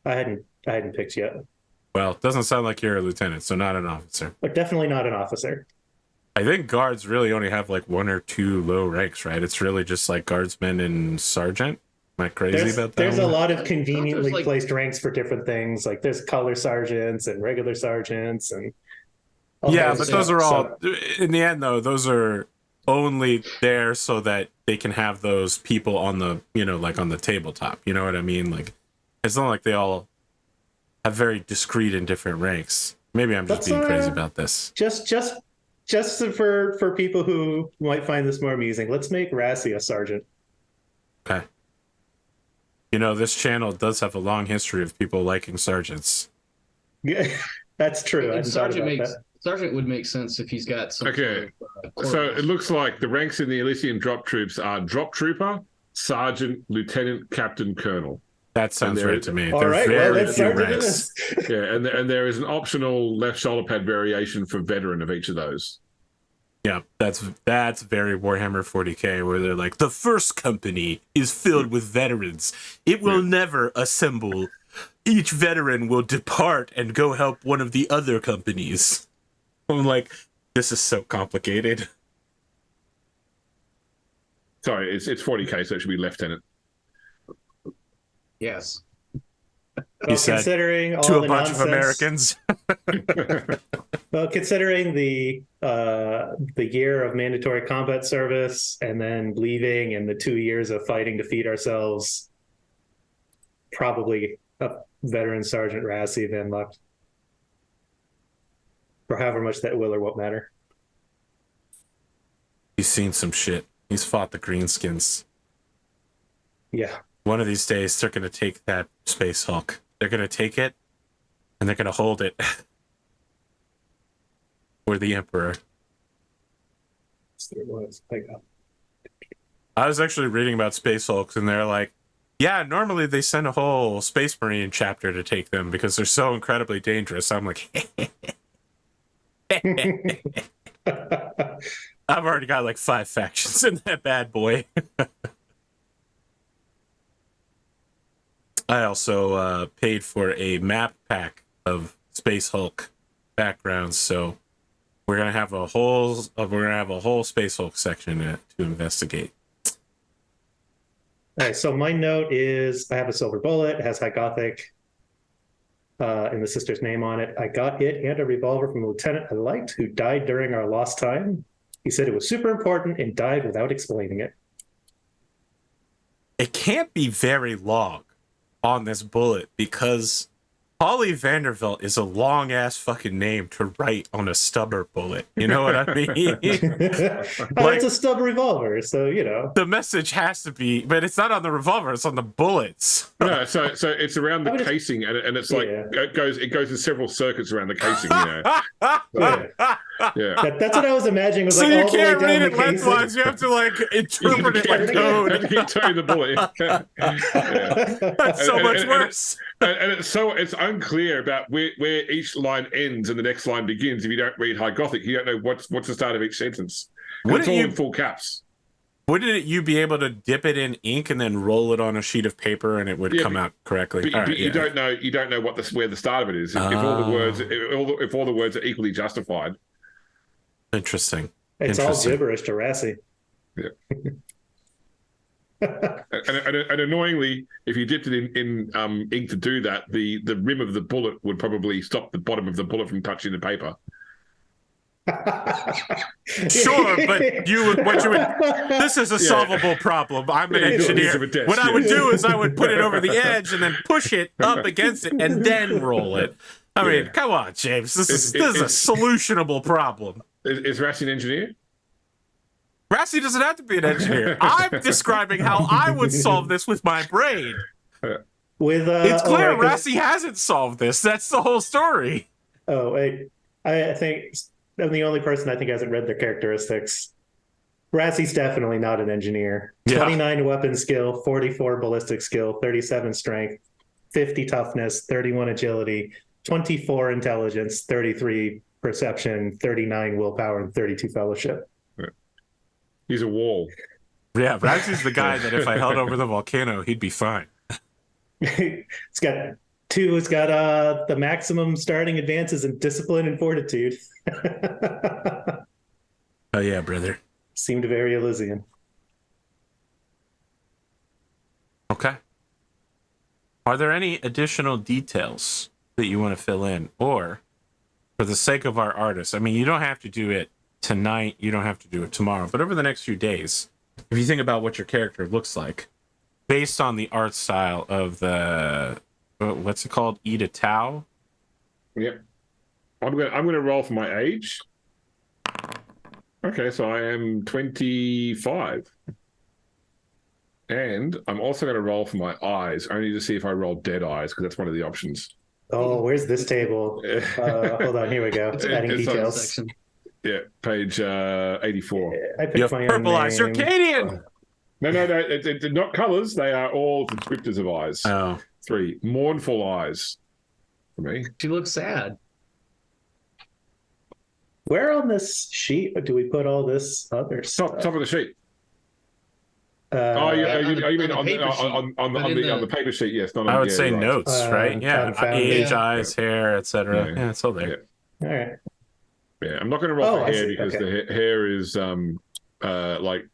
I hadn't picked yet. Well, it doesn't sound like you're a lieutenant, so not an officer. But definitely not an officer. I think guards really only have like one or two low ranks, right? It's really just like guardsmen and sergeant. Am I crazy about that? There's a lot of conveniently placed ranks for different things. Like there's color sergeants and regular sergeants and but those are all in the end though, those are only there so that they can have those people on the, like on the tabletop. You know what I mean? Like it's not like they all have very discrete and different ranks. Maybe I'm just being crazy about this. Just for people who might find this more amusing, let's make Rassie a sergeant. Okay. This channel does have a long history of people liking sergeants. Yeah, that's true. Sergeant would make sense if he's got some. Okay. So it looks like the ranks in the Elysian drop troops are drop trooper, sergeant, lieutenant, captain, colonel. That sounds right to me. All right, very few ranks. Yeah, and there is an optional left shoulder pad variation for veteran of each of those. Yeah, that's very Warhammer 40K, where they're like, the first company is filled with veterans. It will never assemble. Each veteran will depart and go help one of the other companies. I'm like, this is so complicated. Sorry, it's 40K, so it should be lieutenant. Yes. Well, considering all to the a bunch nonsense, of Americans. Well, considering the year of mandatory combat service and then leaving and the 2 years of fighting to feed ourselves, probably a veteran Sergeant Rassie Van Lucht. For however much that will or won't matter. He's seen some shit. He's fought the Greenskins. Yeah. One of these days, they're going to take that Space Hulk. They're going to take it, And they're going to hold it for the Emperor. I was actually reading about Space Hulks, and they're like, yeah, normally they send a whole Space Marine chapter to take them because they're so incredibly dangerous. I'm like, I've already got like 5 factions in that bad boy. I also paid for a map pack of Space Hulk backgrounds, so we're gonna have a whole Space Hulk section to investigate. All right, so my note is I have a silver bullet, it has High Gothic and the sister's name on it. I got it and a revolver from a lieutenant I liked who died during our lost time. He said it was super important and died without explaining it. It can't be very long on this bullet because Holly Van der Velt is a long ass fucking name to write on a stubber bullet. You know what I mean? It's a stub revolver, so you know. The message has to be, but it's not on the revolver, it's on the bullets. No, so it's around the casing, and it's like it goes in several circuits around the casing, you know. That's what I was imagining. Was so like you all can't the way read down it lengthwise, you have to like interpret it like code. You keep turning the bullet. That's so much worse. And it's unclear about where each line ends and the next line begins. If you don't read High Gothic, you don't know what's the start of each sentence. It's all in full caps. Wouldn't you be able to dip it in ink and then roll it on a sheet of paper and it would come out correctly? But you don't know where the start of it is. If all the words are equally justified. Interesting. It's all gibberish to Rassie. Yeah. and annoyingly, if you dipped it in ink to do that, the rim of the bullet would probably stop the bottom of the bullet from touching the paper. Sure, but this is a solvable problem. I'm an engineer. What I would do is I would put it over the edge and then push it up against it and then roll it. I mean, come on, James. This is a solutionable problem. Is Rassie an engineer? Rassie doesn't have to be an engineer. I'm describing how I would solve this with my brain. It's clear Rassie hasn't solved this. That's the whole story. Oh, wait. I think I'm the only person I think hasn't read their characteristics. Rassie's definitely not an engineer. 29 weapon skill, 44 ballistic skill, 37 strength, 50 toughness, 31 agility, 24 intelligence, 33 perception, 39 willpower, and 32 fellowship. He's a wall. Yeah, Rassie's the guy that if I held over the volcano, he'd be fine. It's got the maximum starting advances in discipline and fortitude. Oh yeah, brother. Seemed very Elysian. Okay. Are there any additional details that you want to fill in? Or, for the sake of our artists, I mean, you don't have to do it tonight, you don't have to do it tomorrow, but over the next few days, if you think about what your character looks like, based on the art style of the, what's it called? Ida Tau? Yep. I'm gonna roll for my age. Okay, so I am 25. And I'm also gonna roll for my eyes, only to see if I roll dead eyes, because that's one of the options. Oh, where's this table? Hold on, here we go. Adding details. Yeah, page 84. I picked my own purple eyes. You're Canadian. No, they're not colours. They are all descriptors of eyes. Oh. 3 mournful eyes for me. She looks sad. Where on this sheet do we put all this other stuff? Top of the sheet. You mean on the paper sheet? Yes, not on. I would say right. Notes, right? Yeah, age, eyes, hair, etc. Yeah, it's all there. Yeah. All right. Yeah, I'm not going to roll for hair because the hair is like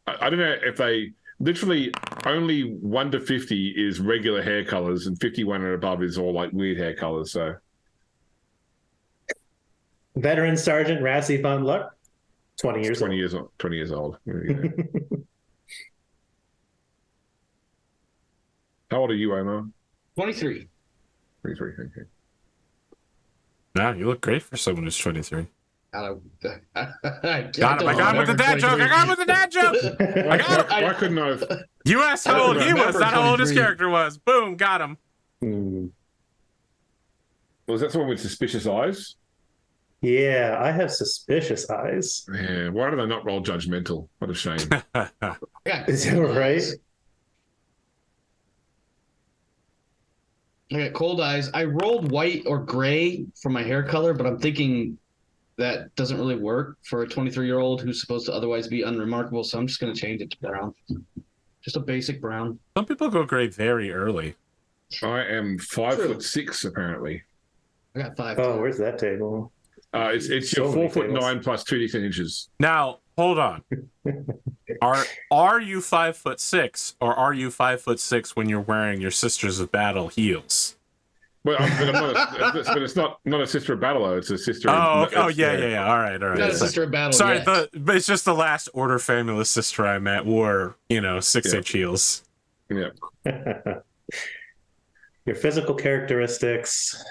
I don't know if they literally only 1 to 50 is regular hair colors and 51 and above is all like weird hair colors. So, Veteran Sergeant Rassie Van Lucht, 20 years old. 20 years old. How old are you, Omar? 23. 23. Okay. Nah, you look great for someone who's 23. I got him with the dad joke. I got him with the dad joke. I got him. Why couldn't I have? You asked how old he was, not how old his character was. Boom, got him. Was that someone with suspicious eyes? Yeah, I have suspicious eyes. Yeah. Why do they not roll judgmental? What a shame. Is that right? I got cold eyes. I rolled white or gray for my hair color, but I'm thinking that doesn't really work for a 23-year-old who's supposed to otherwise be unremarkable. So I'm just going to change it to brown. Just a basic brown. Some people go gray very early. I am 5'6", apparently. I got 5. Oh, where's that table? It's So your many 4'9" plus 2 decent inches. Now, hold on. Are you 5'6", or are you 5'6" when you're wearing your Sisters of Battle heels? Well, but it's not a Sister of Battle, though. It's a sister. Yeah. All right. Not a Sister of Battle. Sorry, yet. but it's just the last Order Famulus sister I met wore, 6-inch heels. Yeah. Your physical characteristics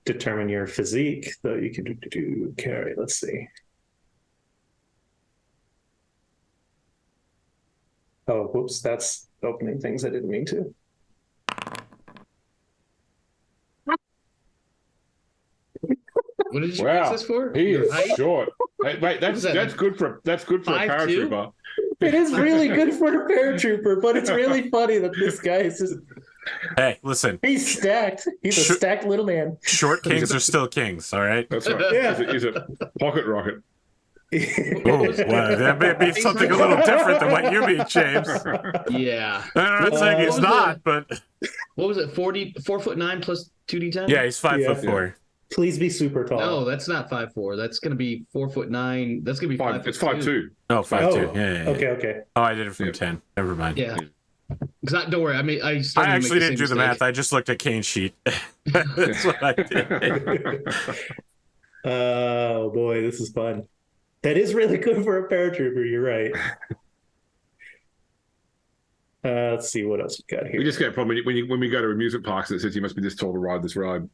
determine your physique, though you can do carry. Let's see. Oh, whoops, that's opening things I didn't mean to. What did you Wow, use this for? he Your is height? short. Wait, that's good for a 5'2"? paratrooper. It is really good for a paratrooper, but it's really funny that this guy is just... Hey, listen. He's stacked. He's a stacked little man. Short kings are still kings, all right? That's right. Yeah. He's a pocket rocket. Oh, well, that may be something a little different than what you mean, James. Yeah. I'm not saying he's not, but What was it? 4'9" plus 2d10? yeah, he's 5'4". Please be super tall. No, that's not 5'4". That's going to be 4'9". That's going to be 5'2". It's 5'2". Oh, 5'2". Oh, Yeah. Okay. Oh, I did it from 10. Never mind. Yeah. Don't worry. I actually didn't do the math. I just looked at Kane's sheet. That's what I did. Oh boy, this is fun. That is really good for a paratrooper. You're right. Let's see what else we got here. We just get a problem when we go to amusement parks that says you must be this tall to ride this ride.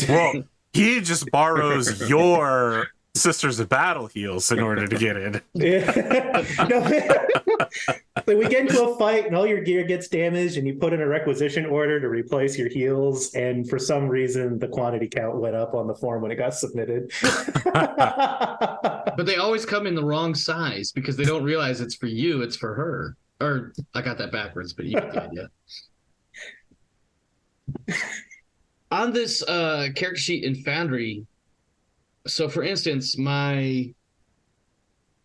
Well, he just borrows your Sisters of Battle heels in order to get in. Yeah. No. Like we get into a fight and all your gear gets damaged and you put in a requisition order to replace your heels, and for some reason the quantity count went up on the form when it got submitted. But they always come in the wrong size because they don't realize it's for you, it's for her. Or I got that backwards, but you get the idea. On this character sheet in Foundry, so for instance, my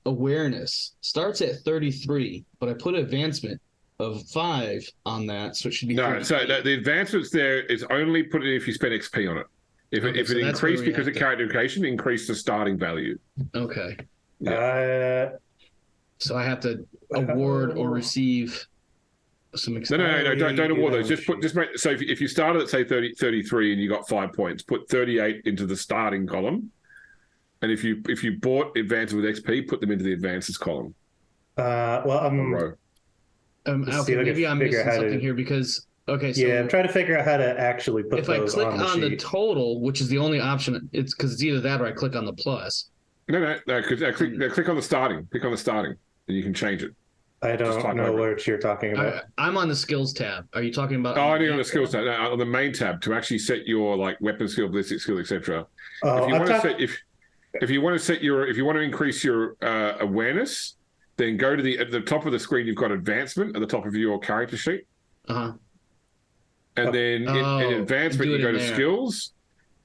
awareness starts at 33, but I put advancement of 5 on that, so it should be No, 38. so the advancements there is only put in if you spend XP on it. If it So that's increased where we because of have to- character education, increase the starting value. Okay. So I have to award or receive some No, XP. don't award those. Just make, so if you started at say 33 and you got 5 points, put 38 into the starting column. And if you bought advances with XP, put them into the advances column. Row. Okay, maybe I'm missing something here because so I'm trying to figure out how to actually put if I those click on the total, which is the only option, it's because it's either that or I click on the plus. No, click on the starting. Click on the starting, and you can change it. I don't know what you're talking about. I'm on the skills tab. Are you talking about? I think on the skills tab, on the main tab to actually set your weapon skill, ballistic skill, etc. Oh, if you want to increase your awareness, then go to at the top of the screen. You've got advancement at the top of your character sheet. And then in advancement, you go to skills,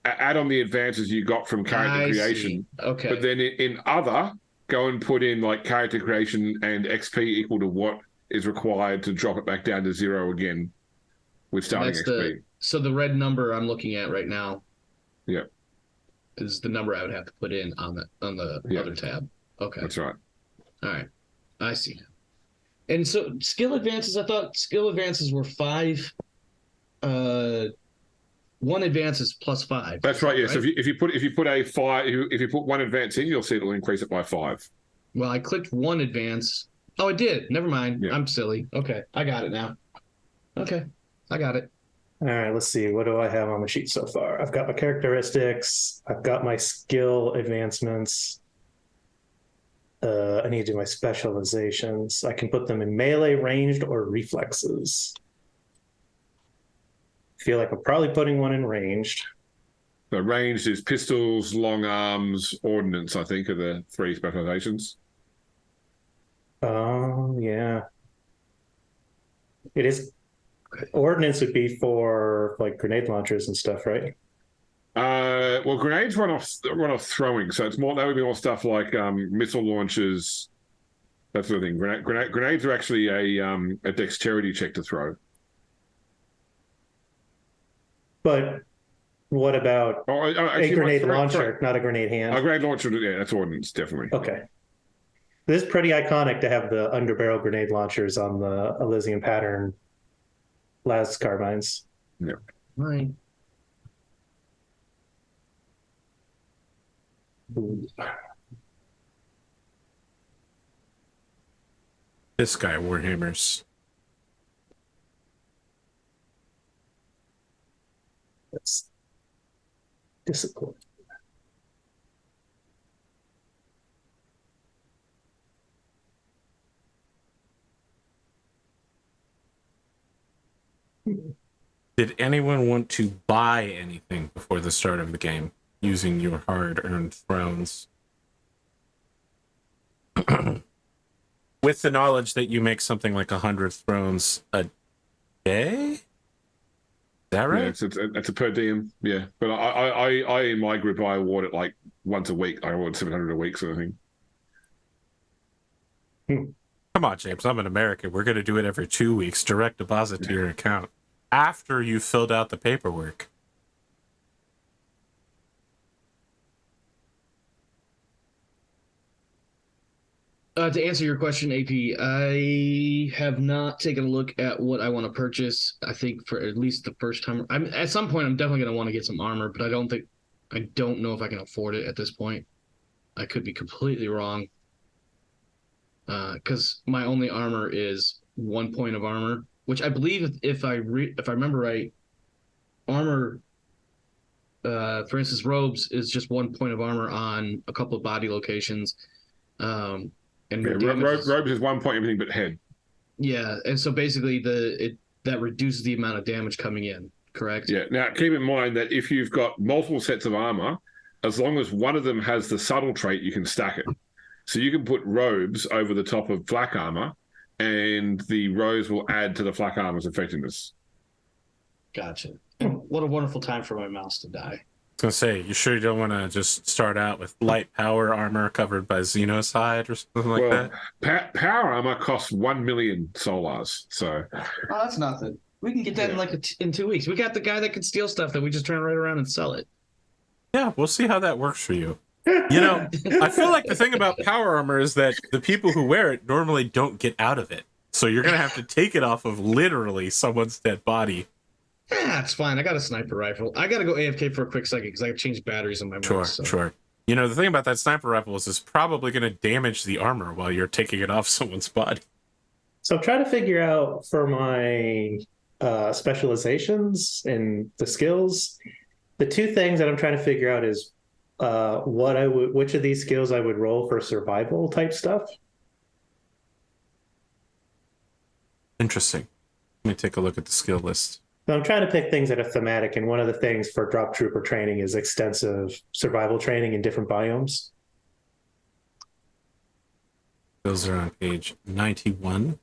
add on the advances you got from character creation. Okay. But then in other, go and put in character creation and XP equal to what is required to drop it back down to 0 again with starting XP. So the red number I'm looking at right now. Yeah. Is the number I would have to put in on the other tab. Okay. That's right. All right. I see. And so skill advances, I thought skill advances were 5. 1 advance is plus 5. That's right. Yeah. Right? So if you put a 5, if you put 1 advance in, you'll see it'll increase it by 5. Well, I clicked 1 advance. Oh, I did. Never mind. Yeah. I'm silly. Okay, I got it now. Okay, I got it. All right. Let's see. What do I have on the sheet so far? I've got my characteristics. I've got my skill advancements. I need to do my specializations. I can put them in melee, ranged, or reflexes. Feel like I'm probably putting one in ranged. So ranged is pistols, long arms, ordnance, I think, are the 3 specializations. Oh, yeah. It is. Ordnance would be for like grenade launchers and stuff, right? Well, grenades run off throwing, so it's more, that would be more stuff like missile launchers, that sort of thing. Grenades are actually a dexterity check to throw. But what about a grenade launcher, not a grenade hand? A grenade launcher, yeah, that's ordnance, definitely. Okay. This is pretty iconic to have the underbarrel grenade launchers on the Elysian pattern las carbines. Yeah. Right. This guy, Warhammers. That's discipline. Did anyone want to buy anything before the start of the game using your hard-earned thrones? With the knowledge that you make something like 100 thrones a day? Is that right? Yeah, it's a per diem, yeah. But I in my group, I award it like once a week. I award 700 a week sort of thing. Come on, James. I'm an American. We're going to do it every 2 weeks. Direct deposit to your account after you filled out the paperwork. To answer your question, AP, I have not taken a look at what I want to purchase. I think for at least the first time, at some point, I'm definitely going to want to get some armor, but I don't know if I can afford it at this point. I could be completely wrong. Because my only armor is 1 point of armor, which I believe, if I remember right, armor, for instance, robes is just 1 point of armor on a couple of body locations. And robes is 1 point everything but head. Yeah, and so basically that reduces the amount of damage coming in. Correct. Yeah. Now keep in mind that if you've got multiple sets of armor, as long as one of them has the subtle trait, you can stack it. So you can put robes over the top of flak armor, and the robes will add to the flak armor's effectiveness. Gotcha. And what a wonderful time for my mouse to die. I was going to say, you sure you don't want to just start out with light power armor covered by Xenocide or something like that? Power armor costs 1 million solars, so... Oh, that's nothing. We can get that in 2 weeks. We got the guy that can steal stuff that we just turn right around and sell it. Yeah, we'll see how that works for you. You know, I feel like the thing about power armor is that the people who wear it normally don't get out of it. So you're going to have to take it off of literally someone's dead body. Yeah, it's fine. I got a sniper rifle. I got to go AFK for a quick second because I got to change batteries in my mouse. Sure. You know, the thing about that sniper rifle is it's probably going to damage the armor while you're taking it off someone's body. So I'm trying to figure out for my specializations and the skills. The two things that I'm trying to figure out is which of these skills I would roll for survival type stuff. Interesting. Let me take a look at the skill list. So I'm trying to pick things that are thematic, and one of the things for drop trooper training is extensive survival training in different biomes. Those are on page 91.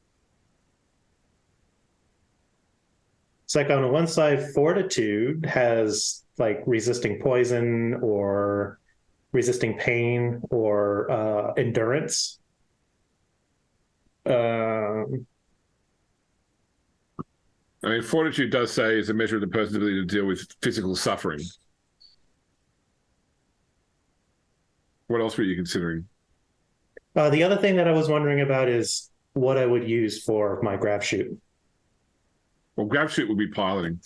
It's like on one side, fortitude has like resisting poison or resisting pain or endurance. I mean, fortitude does say is a measure of the person's ability to deal with physical suffering. What else were you considering? The other thing that I was wondering about is what I would use for my grav shoot. Well, grav shoot would be piloting.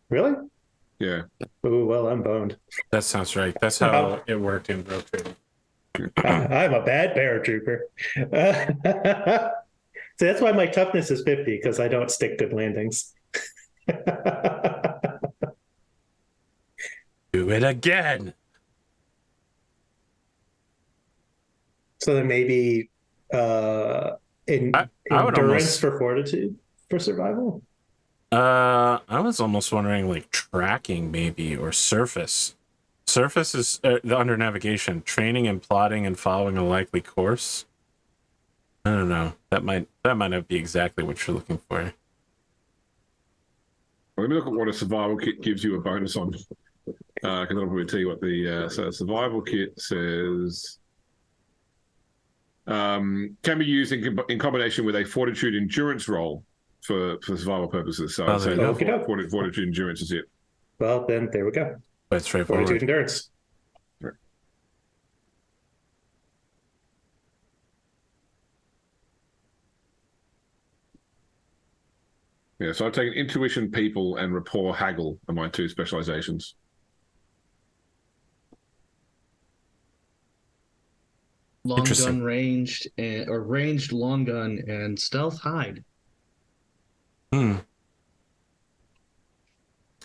Really? Yeah. Oh, well, I'm boned. That sounds right. That's how it worked in Rogue Trading. I'm a bad paratrooper. So that's why my toughness is 50, because I don't stick good landings. Do it again. So then maybe endurance for fortitude for survival? I was almost wondering like tracking maybe, or surface. Surface is under navigation, training and plotting and following a likely course. I don't know. That might not be exactly what you're looking for. Let me look at what a survival kit gives you a bonus on. Because I'll probably tell you what the survival kit says. Can be used in combination with a fortitude endurance roll for survival purposes. So I'd say fortitude endurance is it. Well, then there we go. Quite straightforward. Fortitude endurance. Right. Yeah, so I've taken intuition, people, and rapport, haggle are my 2 specializations. Long gun ranged, or ranged long gun and stealth hide. Yeah,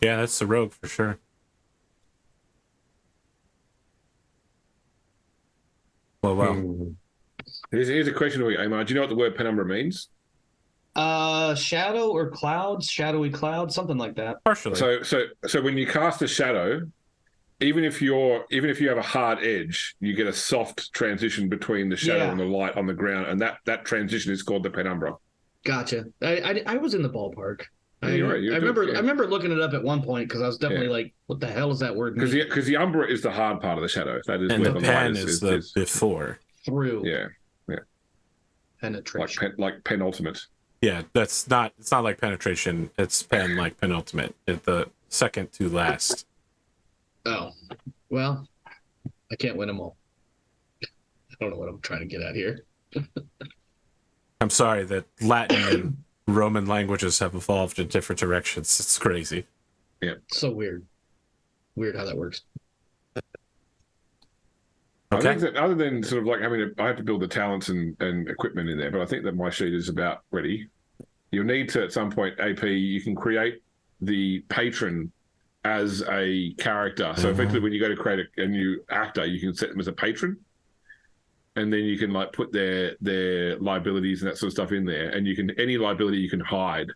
that's the rogue for sure. Well. Here's a question for you, Amar. Do you know what the word penumbra means? Shadow or clouds, shadowy cloud, something like that. Partially. So when you cast a shadow, even if you have a hard edge, you get a soft transition between the shadow and the light on the ground, and that transition is called the penumbra. Gotcha. I was in the ballpark. You're right. I remember looking it up at one point because I was definitely like, "What the hell is that word?" Because the umbra is the hard part of the shadow. That is and where the the pen light is the before. Through. Yeah. Penetration. Like penultimate. Yeah, it's not like penetration. It's pen like penultimate. It's the second to last. Oh, well, I can't win them all. I don't know what I'm trying to get at here. I'm sorry that Latin and Roman languages have evolved in different directions. It's crazy. Yeah. So weird. Weird how that works. I think that other than sort of like I have to build the talents and equipment in there, but I think that my sheet is about ready. You'll need to, at some point, AP, you can create the patron as a character. So effectively, when you go to create a new actor, you can set them as a patron. And then you can like put their liabilities and that sort of stuff in there. And any liability you can hide.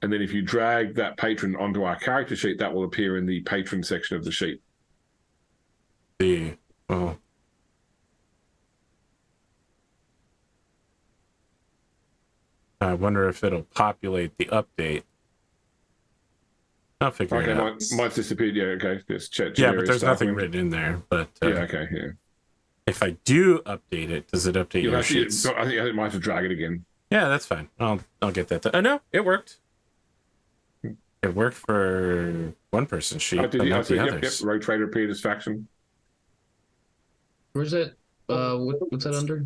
And then if you drag that patron onto our character sheet, that will appear in the patron section of the sheet. Well, I wonder if it'll populate the update. I'll figure it out. Mine's disappeared. Yeah, okay. Yeah, but there's nothing written in there. But okay. If I do update it, does it update your sheets? I think I might have to drag it again. Yeah, that's fine. I'll get that. No, it worked. It worked for one person's sheet, but not the others. Rogue Trader appeared as faction. Where's it? What's that under?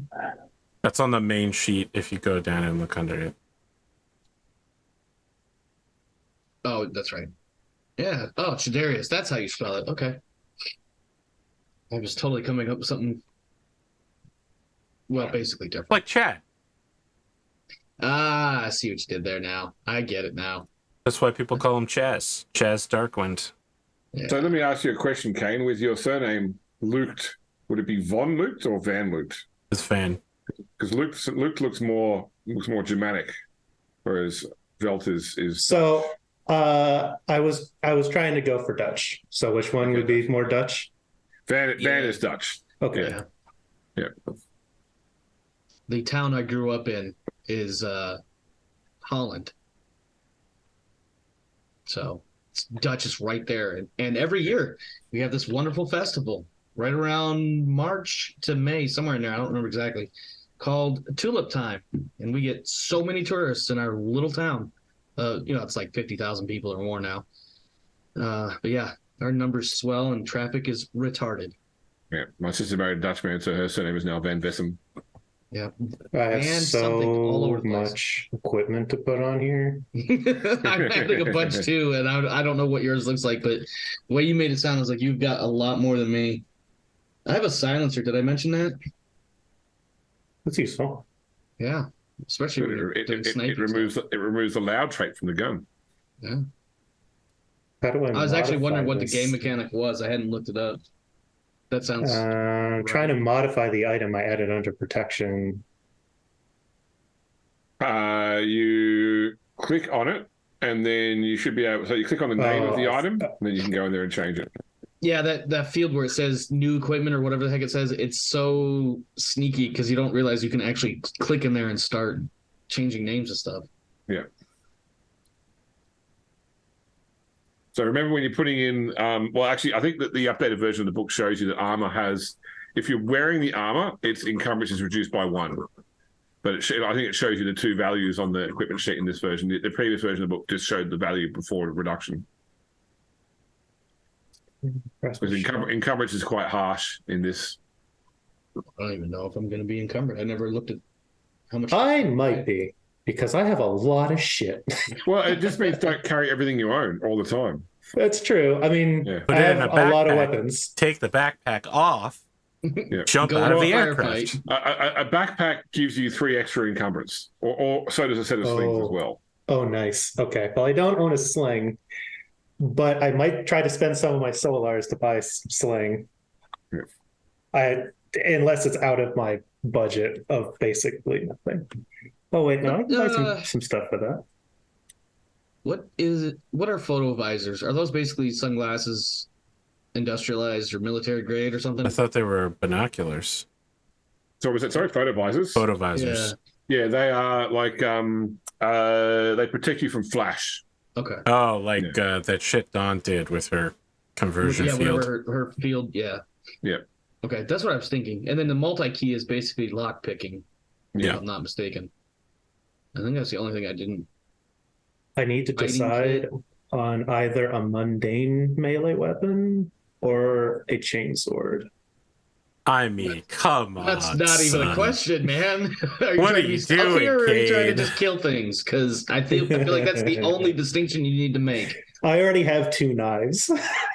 That's on the main sheet if you go down and look under it. Oh, that's right. Yeah. Oh, Chidarius. That's how you spell it. Okay. I was totally coming up with something, well, basically different. Like Chad. Ah, I see what you did there now. I get it now. That's why people call him Chaz. Chaz Darkwind. Yeah. So let me ask you a question, Kain. With your surname, Lucht, would it be Von Lucht or Van Lucht? It's Van. Because Lucht looks more Germanic, whereas Velt is. So I was trying to go for Dutch. So which one would be more Dutch? Van is Dutch. Okay. Yeah. The town I grew up in is Holland. So Dutch is right there. And every year we have this wonderful festival right around March to May, somewhere in there. I don't remember exactly, called Tulip Time. And we get so many tourists in our little town. It's like 50,000 people or more now. But yeah, our numbers swell and traffic is retarded. Yeah, my sister married a Dutchman, so her surname is now Van Vessem. Yeah, I have so much equipment to put on here. I'm having a bunch too, and I don't know what yours looks like, but the way you made it sound is like you've got a lot more than me. I have a silencer. Did I mention that? That's useful. Yeah, especially when you're doing sniping. It removes the loud trait from the gun. Yeah. How do I was actually wondering what the game mechanic was. I hadn't looked it up. That sounds. I'm trying to modify the item I added under protection. You click on it, and then you should be able. So you click on the name of the item, and then you can go in there and change it. Yeah, that field where it says new equipment or whatever the heck it says, it's so sneaky because you don't realize you can actually click in there and start changing names and stuff. Yeah. So remember when you're putting in, well, actually, I think that the updated version of the book shows you that armor has, if you're wearing the armor, its encumbrance is reduced by 1. But I think it shows you the 2 values on the equipment sheet in this version. The previous version of the book just showed the value before reduction. Because encumbrance is quite harsh in this. I don't even know if I'm going to be encumbered. I never looked at how much. I might be, because I have a lot of shit. Well, it just means don't carry everything you own all the time. That's true. I mean, Yeah. I have a lot of weapons. Take the backpack off. Yeah. Jump out of the aircraft. A backpack gives you 3 extra encumbrance, or so does a set of slings as well. Oh, nice. Okay. Well, I don't own a sling, but I might try to spend some of my solars to buy sling. Yeah. Unless it's out of my budget of basically nothing. Oh wait, no, I can buy some stuff for that. What are photo visors? Are those basically sunglasses, industrialized or military grade or something? I thought they were binoculars. So was it, sorry, photovisors? Photovisors. Yeah, they are like they protect you from flash. Okay. Oh, like that shit Dawn did with her conversion field. Her field, yeah. Yeah. Okay, that's what I was thinking. And then the multi-key is basically lock picking. Yeah. If I'm not mistaken. I think that's the only thing I didn't. I need to decide on either a mundane melee weapon or a chainsword. I mean, come on. That's not even a question, man. What are you doing, or are you trying to Cade? just kill things? Because I feel like that's the only distinction you need to make. I already have 2 knives.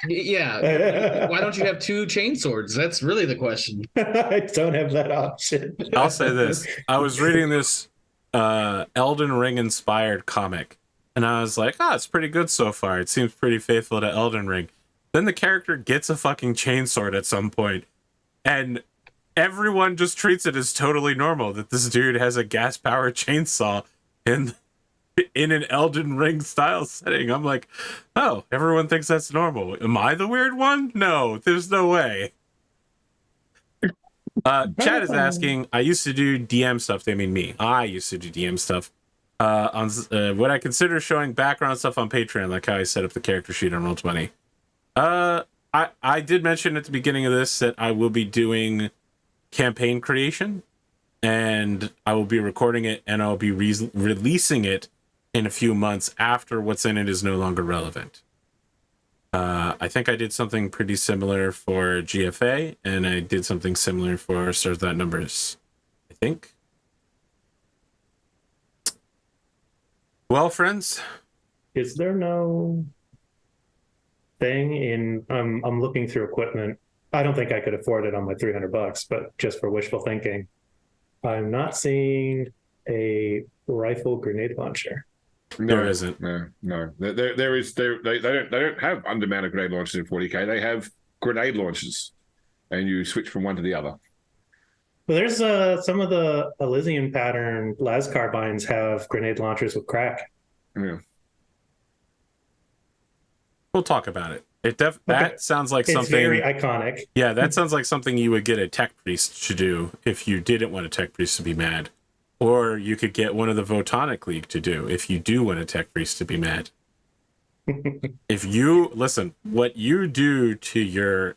Yeah. Why don't you have 2 chainswords? That's really the question. I don't have that option. I'll say this. I was reading this Elden Ring inspired comic, and I was like, it's pretty good so far. It seems pretty faithful to Elden Ring. Then the character gets a fucking chainsword at some point, and everyone just treats it as totally normal that this dude has a gas-powered chainsaw in an Elden Ring style setting. I'm like, oh, everyone thinks that's normal. Am I the weird one? No, there's no way. Chad is asking, I used to do DM stuff. They mean me. I used to do DM stuff. On what I consider showing background stuff on Patreon, like how I set up the character sheet on Roll20. I did mention at the beginning of this that I will be doing campaign creation, and I will be recording it, and I'll be releasing it in a few months after what's in it is no longer relevant. I think I did something pretty similar for GFA, and I did something similar for Serve That Numbers, I think. Well, friends. Is there no thing in... I'm looking through equipment. I don't think I could afford it on my $300, but just for wishful thinking, I'm not seeing a rifle grenade launcher. No, there isn't. No. There is. They don't have undermounted grenade launchers in 40K. They have grenade launchers, and you switch from one to the other. Well, there's some of the Elysian pattern las carbines have grenade launchers with crack. Yeah. We'll talk about it. That sounds like something. It's very iconic. Yeah, that sounds like something you would get a tech priest to do if you didn't want a tech priest to be mad. Or you could get one of the Votonic League to do if you do want a tech priest to be mad. If you listen, what you do to your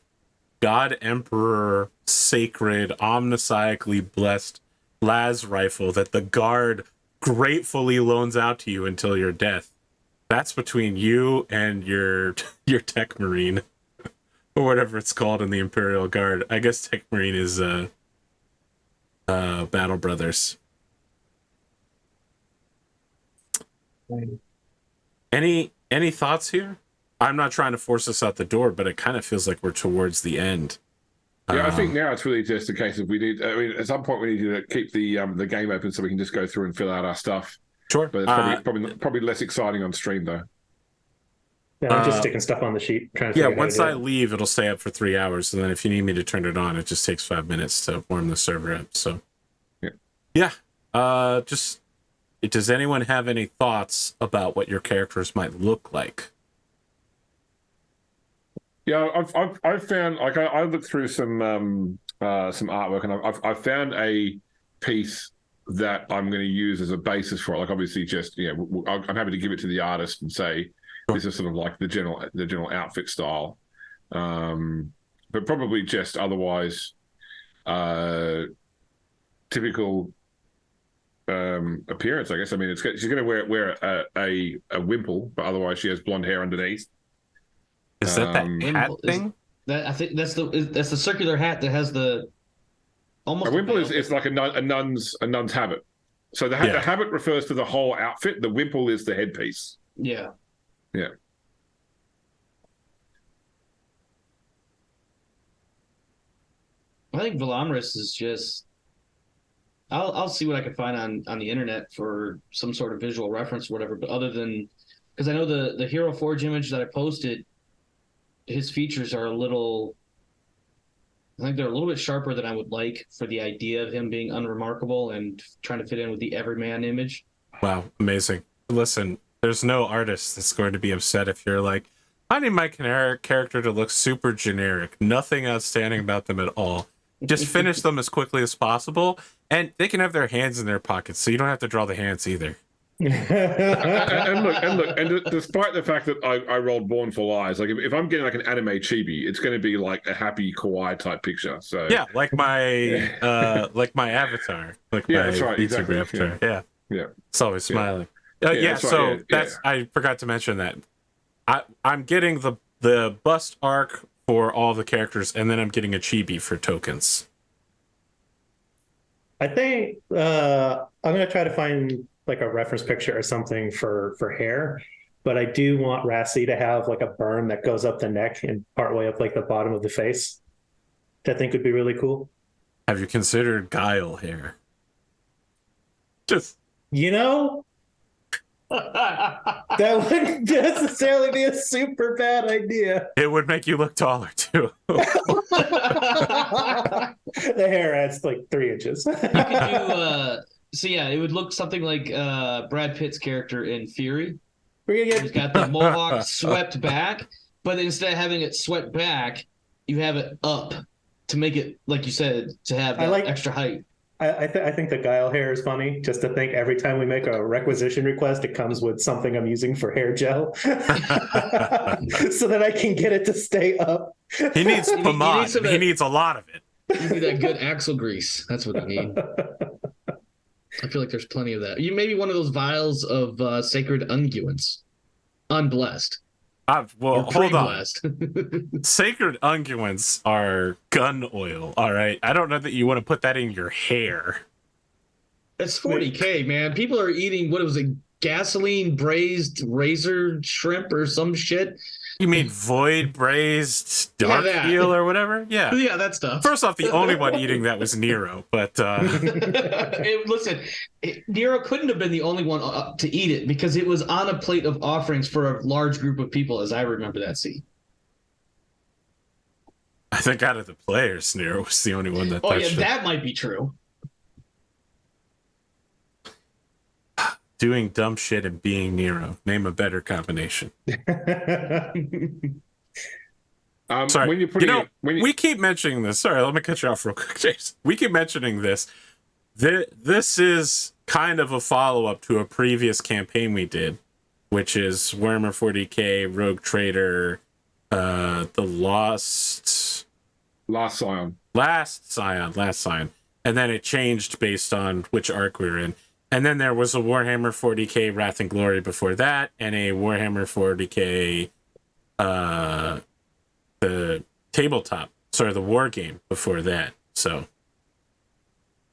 God Emperor sacred, omnisciently blessed las rifle that the guard gratefully loans out to you until your death, that's between you and your tech marine, or whatever it's called in the Imperial Guard. I guess tech marine is Battle Brothers. Any thoughts here? I'm not trying to force us out the door, but it kind of feels like we're towards the end. Yeah, I think now it's really just a case of we need. I mean, at some point we need to keep the game open so we can just go through and fill out our stuff. Sure, but it's probably less exciting on stream though. Yeah, I'm just sticking stuff on the sheet. Trying to once I leave, it'll stay up for 3 hours, and then if you need me to turn it on, it just takes 5 minutes to warm the server up. So, yeah. Just does anyone have any thoughts about what your characters might look like? Yeah, I've found, like, I looked through some artwork, and I've found a piece that I'm going to use as a basis for it. Like, obviously, just I'm happy to give it to the artist and say this is sort of like the general outfit style, but probably just otherwise typical appearance, I guess. I mean, she's going to wear a wimple, but otherwise she has blonde hair underneath. Is that hat thing? I think that's the circular hat that has the almost. A wimple is like a nun's habit. So the habit refers to the whole outfit. The wimple is the headpiece. Yeah. Yeah. I think Velamris is just. I'll see what I can find on the internet for some sort of visual reference or whatever. But other than, because I know the Hero Forge image that I posted, his features are I think they're a little bit sharper than I would like for the idea of him being unremarkable and trying to fit in with the everyman image. Wow, amazing. Listen, there's no artist that's going to be upset if you're like, I need my character to look super generic, nothing outstanding about them at all. Just finish them as quickly as possible, and they can have their hands in their pockets, so you don't have to draw the hands either. and despite the fact that I rolled Born for Lies, like if I'm getting like an anime chibi, it's going to be like a happy kawaii type picture. So yeah, like my like my avatar, like my that's right, exactly. avatar. Yeah, it's always smiling. Right. I forgot to mention that I'm getting the bust arc for all the characters, and then I'm getting a chibi for tokens. I think I'm gonna try to find like a reference picture or something for hair, but I do want Rassie to have like a berm that goes up the neck and partway up like the bottom of the face. I think would be really cool. Have you considered Guile hair? Just that wouldn't necessarily be a super bad idea. It would make you look taller too. The hair adds like 3 inches. You could do it would look something like Brad Pitt's character in Fury. He's got the mohawk swept back, but instead of having it swept back, you have it up to make it, like you said, to have that extra height. I think the Guile hair is funny. Just to think every time we make a requisition request, it comes with something I'm using for hair gel, so that I can get it to stay up. He needs pomade. He needs a lot of it. You need that good axle grease. That's what you need. I feel like there's plenty of that. You maybe one of those vials of sacred unguents, unblessed. Hold on. Sacred unguents are gun oil, all right? I don't know that you want to put that in your hair. It's 40K, man. People are eating, what was it, gasoline braised razor shrimp or some shit? You mean void braised dark eel or whatever? Yeah. Yeah, that stuff. First off, the only one eating that was Nero, but... Listen, Nero couldn't have been the only one to eat it because it was on a plate of offerings for a large group of people, as I remember that scene. I think out of the players, Nero was the only one that touched it. That might be true. Doing dumb shit and being Nero. Name a better combination. Sorry. When you're putting we keep mentioning this. Sorry, let me cut you off real quick, Jason. We keep mentioning this. This is kind of a follow-up to a previous campaign we did, which is Warhammer 40K, Rogue Trader, the Last Scion. And then it changed based on which arc we were in. And then there was a Warhammer 40K Wrath and Glory before that, and a Warhammer 40K the tabletop, the war game before that. So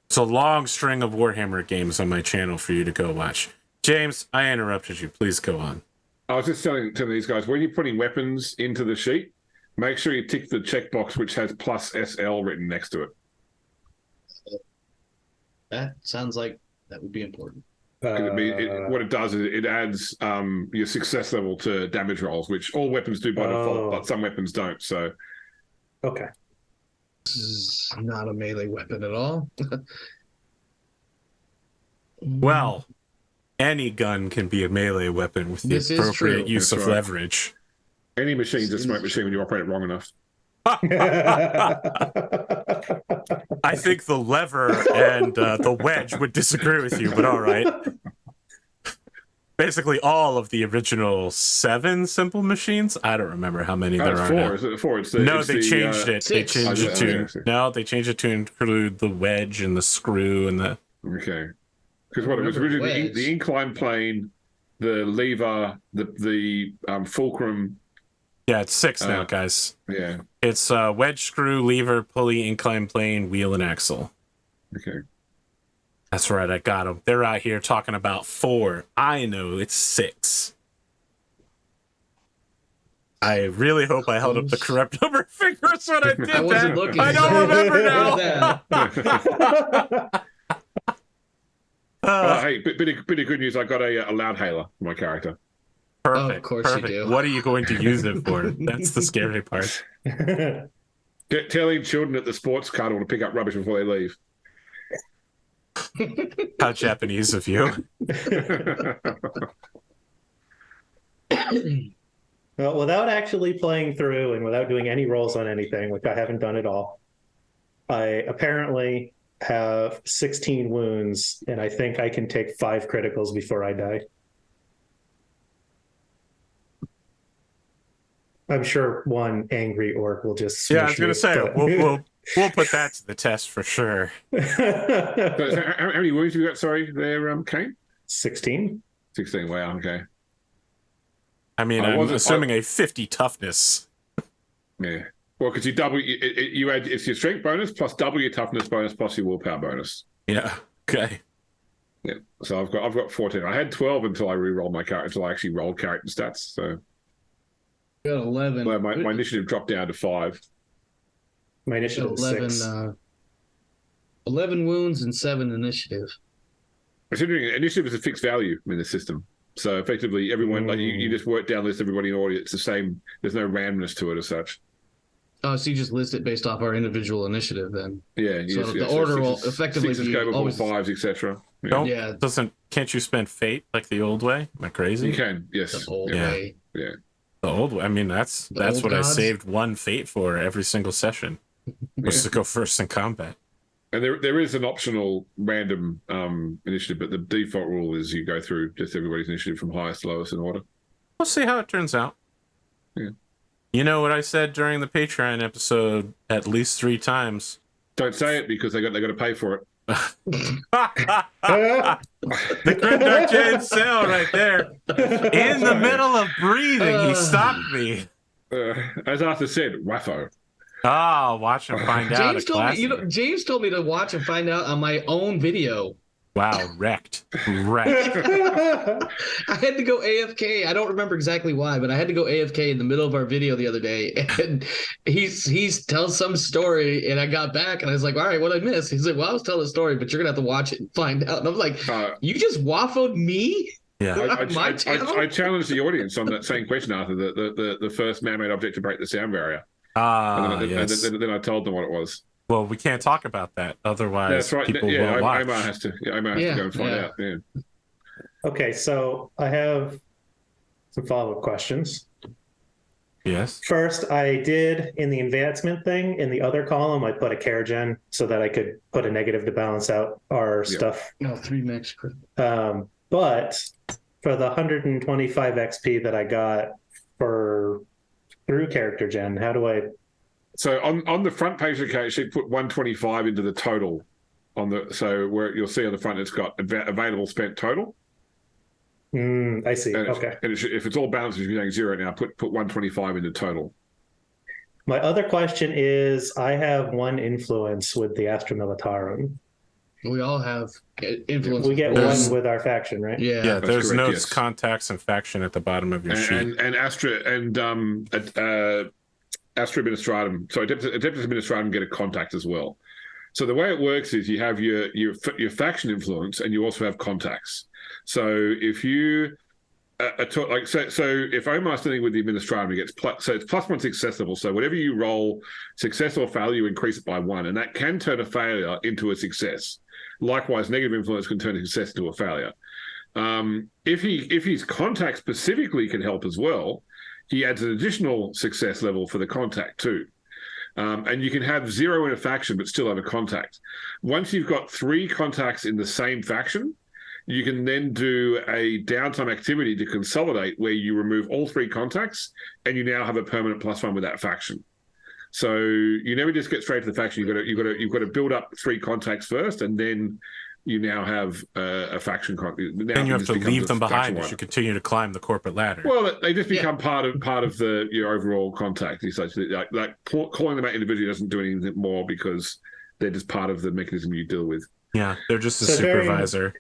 it's a long string of Warhammer games on my channel for you to go watch. James, I interrupted you. Please go on. I was just telling these guys, when you're putting weapons into the sheet, make sure you tick the checkbox which has +SL written next to it. That sounds like that would be important. What it does is it adds your success level to damage rolls, which all weapons do by default, but some weapons don't. So, okay, this is not a melee weapon at all. Well, any gun can be a melee weapon with the This is appropriate true. use That's of right. leverage. Any machine's a smoke machine when you operate it wrong enough. I think the lever and the wedge would disagree with you, but all right. Basically, all of the original 7 simple machines. I don't remember how many there are 4. now. Is it 4? It's They changed it. They 6. changed it to Okay. no. They changed it to include the wedge and the screw and the. Okay. Because what it was Remember originally wedge. the incline plane, the lever, the fulcrum. Yeah, it's 6 now, guys. Yeah. It's wedge, screw, lever, pulley, incline plane, wheel, and axle. Okay. That's right, I got them. They're out here talking about 4. I know it's 6. I really hope I held up the correct number of fingers when I did I wasn't that. looking. I don't remember now. Hey, bit of good news. I got a loud hailer for my character. Perfect. Oh, of course you perfect. do. What are you going to use it for? That's the scary part. Telling children at the sports carnival to pick up rubbish before they leave. How Japanese of you. Well, without actually playing through and without doing any rolls on anything, which I haven't done at all, I apparently have 16 wounds, and I think I can take 5 criticals before I die. I'm sure one angry orc will just Yeah, I was smush me, gonna say but- we'll put that to the test for sure. So how many wounds have you got? Sorry, there, Kain? 16? 16. Wow. Okay. I mean, I'm assuming a 50 toughness. Yeah. Well, because you double, you add it's your strength bonus plus double your toughness bonus plus your willpower bonus. Yeah. Okay. Yeah. So I've got 14. I had 12 until I re-rolled my character, until I actually rolled character stats. So Got 11. well, my initiative dropped down to 5. My initiative is 6. 11 wounds and 7 initiative. Considering initiative is a fixed value in the system. So effectively, everyone, like you just work down list everybody in order. It's the same. There's no randomness to it as such. Oh, so you just list it based off our individual initiative then. Yeah. So the order will effectively sixes be go before always... 5s, etc. Don't Yeah. can't you spend fate like the old way? Am I crazy? You can, yes. The old Yeah. way. Yeah. The old way. I mean, that's old what gods? I saved 1 fate for every single session. Was to go first in combat. And there is an optional random initiative, but the default rule is you go through just everybody's initiative from highest to lowest in order. We'll see how it turns out. Yeah. You know what I said during the Patreon episode at least 3 times. Don't say it because they got to pay for it. The Grimdark James Sale right there. In the middle of breathing, he stopped me. As Arthur said, waffo. Oh, watch and find out. James a told me, classic. James told me to watch and find out on my own video. Wow, wrecked. I had to go AFK. I don't remember exactly why, but I had to go AFK in the middle of our video the other day. And he's tells some story, and I got back and I was like, all right, what I miss? He's like, well, I was telling a story, but you're gonna have to watch it and find out. And I was like, you just waffled me? Yeah. I challenged the audience on that same question, Arthur, the first man-made object to break the sound barrier. Yes. And then I told them what it was. Well, we can't talk about that. Otherwise, That's right. people Yeah, won't watch. Omar has to. Yeah, Omar has to go and find out. Yeah. Okay, so I have some follow-up questions. Yes. First, I did in the advancement thing, in the other column, I put a care gen so that I could put a negative to balance out our stuff. No, 3 max. But for the 125 XP that I got through character gen, how do I... So on the front page of the case, she put 125 into the total. So where you'll see on the front, it's got available spent total. I see. And Okay. if it's all balanced, if you're doing 0 now, put 125 into total. My other question is, I have 1 influence with the Astra Militarum. We all have influence. We get There's- 1 with our faction, right? Yeah. Yeah, That's there's correct, notes, yes. contacts, and faction at the bottom of your sheet. And Astra and Astra Administratum. So Adeptus Administratum get a contact as well. So the way it works is you have your faction influence, and you also have contacts. So if you if Omar's dealing with the Administratum, he gets it's +1 successful. So whatever you roll, success or failure, you increase it by 1, and that can turn a failure into a success. Likewise, negative influence can turn a success into a failure. If his contact specifically can help as well, he adds an additional success level for the contact too. And you can have 0 in a faction but still have a contact. Once you've got 3 contacts in the same faction, you can then do a downtime activity to consolidate where you remove all 3 contacts and you now have a permanent +1 with that faction. So you never just get straight to the faction. You've got to build up 3 contacts first, and then you now have a faction. Then you have to leave them behind as you continue to climb the corporate ladder. Well, they just become part of your overall contact. Like calling them out individually doesn't do anything more because they're just part of the mechanism you deal with. Yeah, they're just a supervisor.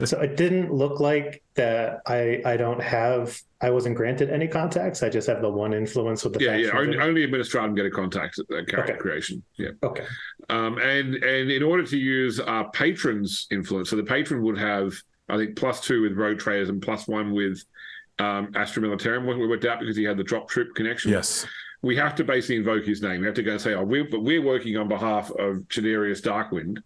So it didn't look like that. I wasn't granted any contacts. I just have the 1 influence with the faction. Yeah. Only Administratum get a contact at character creation. Yeah. Okay. And in order to use our patron's influence, so the patron would have, I think, +2 with rogue traders and +1 with Astra Militarum. We worked out because he had the drop troop connection. Yes. We have to basically invoke his name. We have to go and say, we're working on behalf of Chiderius Darkwind.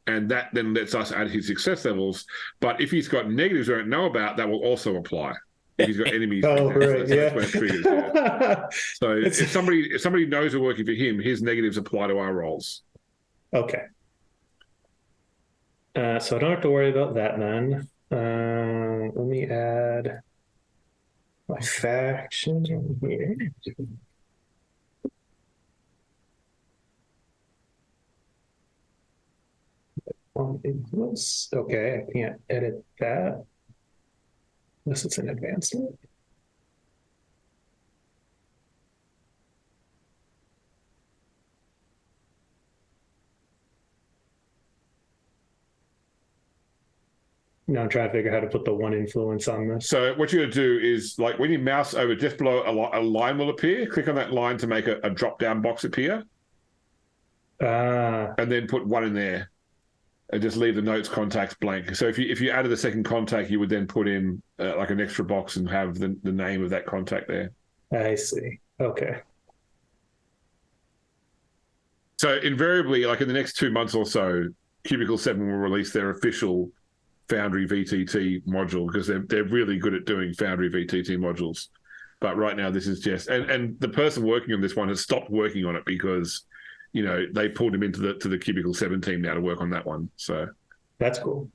And that then lets us add his success levels. But if he's got negatives we don't know about, that will also apply. If he's got enemies, right, that's when it triggers. Yeah. So if somebody knows we're working for him, his negatives apply to our rolls. Okay. So I don't have to worry about that then. Let me add my faction here. Okay, I can't edit that unless it's an advancement. Now I'm trying to figure out how to put the 1 influence on this. So what you're going to do is, like, when you mouse over just below a line will appear, click on that line to make a drop-down box appear. And then put 1 in there. And just leave the notes contacts blank. So if you added the second contact, you would then put in like an extra box and have the name of that contact there. I see. Okay. So invariably, like in the next 2 months or so, Cubicle 7 will release their official Foundry VTT module because they're really good at doing Foundry VTT modules. But right now, this is just and the person working on this one has stopped working on it because they pulled him into the Cubicle 7 team now to work on that one. So that's cool.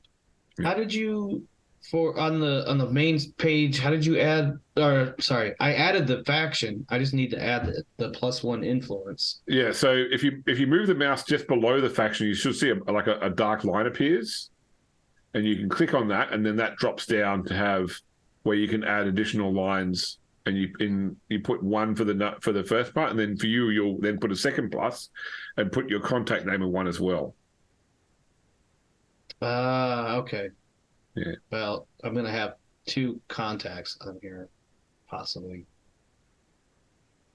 How did you on the main page? How did you add? Or sorry, I added the faction. I just need to add the +1 influence. Yeah. So if you move the mouse just below the faction, you should see a dark line appears, and you can click on that, and then that drops down to have where you can add additional lines. And you put 1 for the first part, and then for you'll then put a second plus, and put your contact name in 1 as well. Okay. Yeah. Well, I'm gonna have 2 contacts on here, possibly.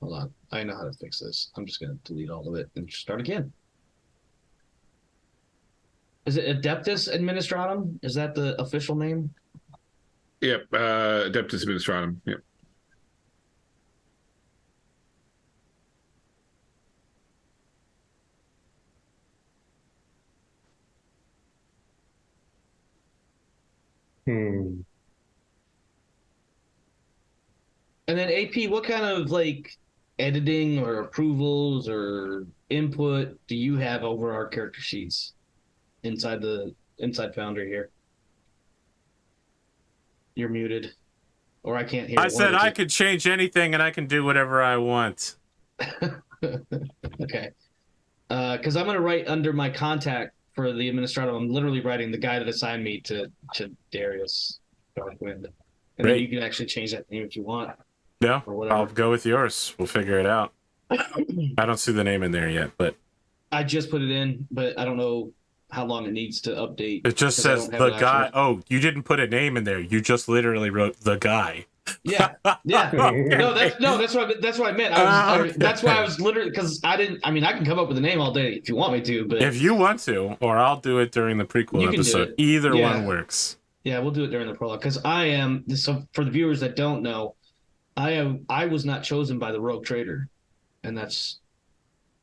Hold on, I know how to fix this. I'm just gonna delete all of it and start again. Is it Adeptus Administratum? Is that the official name? Yep, Adeptus Administratum. Yep. And then AP, what kind of editing or approvals or input do you have over our character sheets inside Foundry here? You're muted, or I can't hear. I said I could change anything and I can do whatever I want. Okay, because I'm gonna write under my contact for the administrator. I'm literally writing the guy that assigned me to Darius Darkwind, and then you can actually change that name if you want. Yeah, I'll go with yours. We'll figure it out. I don't see the name in there yet, but I just put it in, but I don't know how long it needs to update. It just says the guy. Oh, you didn't put a name in there. You just literally wrote the guy. Yeah. That's what I meant. That's why I was literally, because I can come up with a name all day if you want me to, but if you want to, or I'll do it during the prequel episode. Either one works. Yeah, we'll do it during the prologue, because I am. So for the viewers that don't know, I was not chosen by the Rogue Trader, and I'm just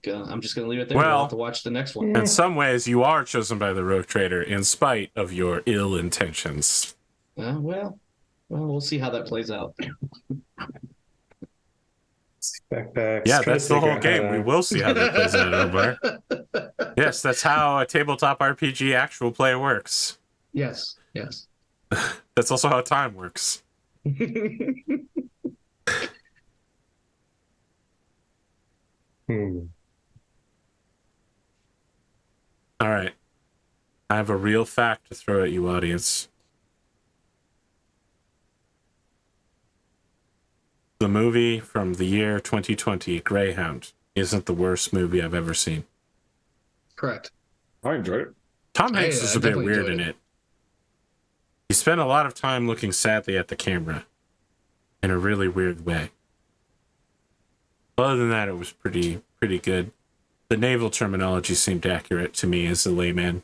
gonna leave it there. Well, we'll have to watch the next one. In some ways, you are chosen by the Rogue Trader in spite of your ill intentions. Well, we'll see how that plays out. Backpacks. Yeah, Trying that's to the figure whole out how game. We to- will see how that plays out, Omar. Yes, that's how a tabletop RPG actual play works. Yes, yes. That's also how time works. All right. I have a real fact to throw at you, audience. The movie from the year 2020, Greyhound, isn't the worst movie I've ever seen. Correct. I enjoyed it. Tom Hanks is a bit definitely weird enjoyed in it. He spent a lot of time looking sadly at the camera in a really weird way. Other than that, it was pretty good. The naval terminology seemed accurate to me as a layman.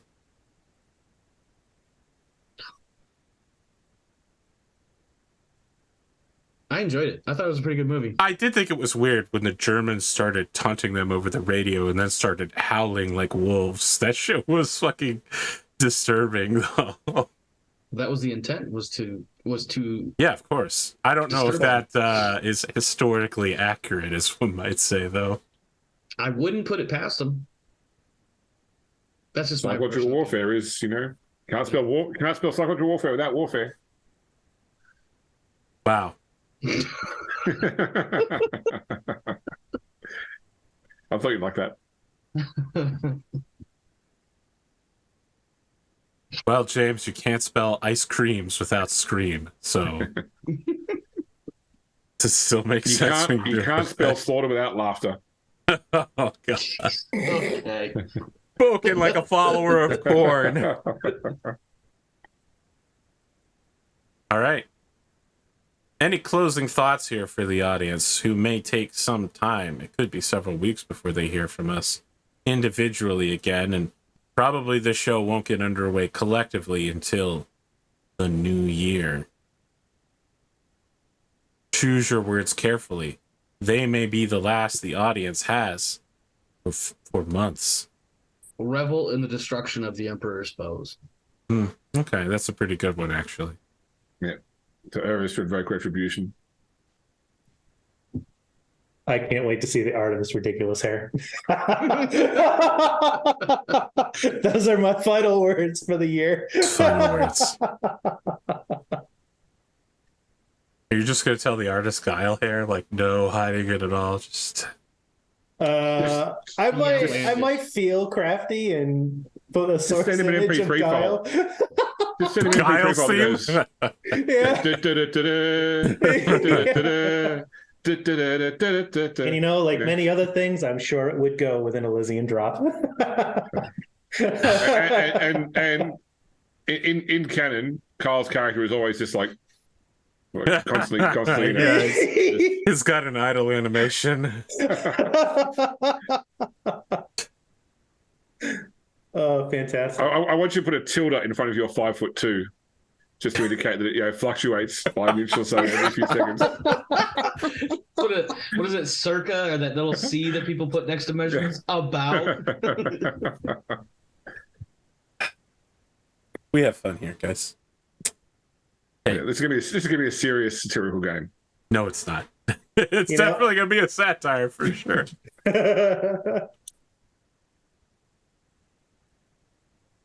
I enjoyed it. I thought it was a pretty good movie. I did think it was weird when the Germans started taunting them over the radio and then started howling like wolves. That shit was fucking disturbing, though. That was the intent. Was to. Yeah, of course. I don't know if Disturbing. that is historically accurate, as one might say, though. I wouldn't put it past them. That's just my Psychological personal warfare is, can't spell psychological warfare without warfare. Wow. I thought you'd like that. opinion. Well, James, you can't spell ice creams without scream, so to still make You sense. can't spell slaughter without laughter. Oh god. Okay. Spoken like a follower of Korn. All right. Any closing thoughts here for the audience who may take some time? It could be several weeks before they hear from us individually again, and probably the show won't get underway collectively until the new year. Choose your words carefully. They may be the last the audience has for months. Revel in the destruction of the Emperor's foes. Okay, that's a pretty good one, actually. Yeah. To Eris to invoke retribution. I can't wait to see the art of this ridiculous hair. Those are my final words for the year. Final words. Are you just going to tell the artist Guile hair, like, no hiding it at all? Just... I might feel crafty and put a source send him an image of MP3 Guile. Just send him an Guile MP3 file that Yeah. And like many other things, I'm sure it would go with an Elysian drop. and in canon, Kyle's character is always just like constantly. Yeah, he's got an idle animation. Oh, fantastic! I want you to put a tilde in front of your 5'2", just to indicate that it fluctuates by an inch or so every few seconds. What is it, circa, or that little C that people put next to measurements? About. We have fun here, guys. Yeah, this is gonna be a serious satirical game. No, it's not. It's definitely going to be a satire for sure.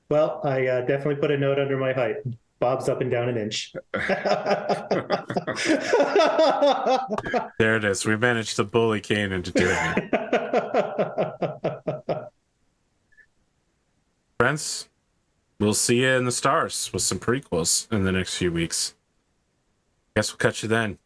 Well, I definitely put a note under my height. Bob's up and down an inch. There it is. We managed to bully Kain into doing it. Friends, we'll see you in the stars with some prequels in the next few weeks. Guess we'll catch you then.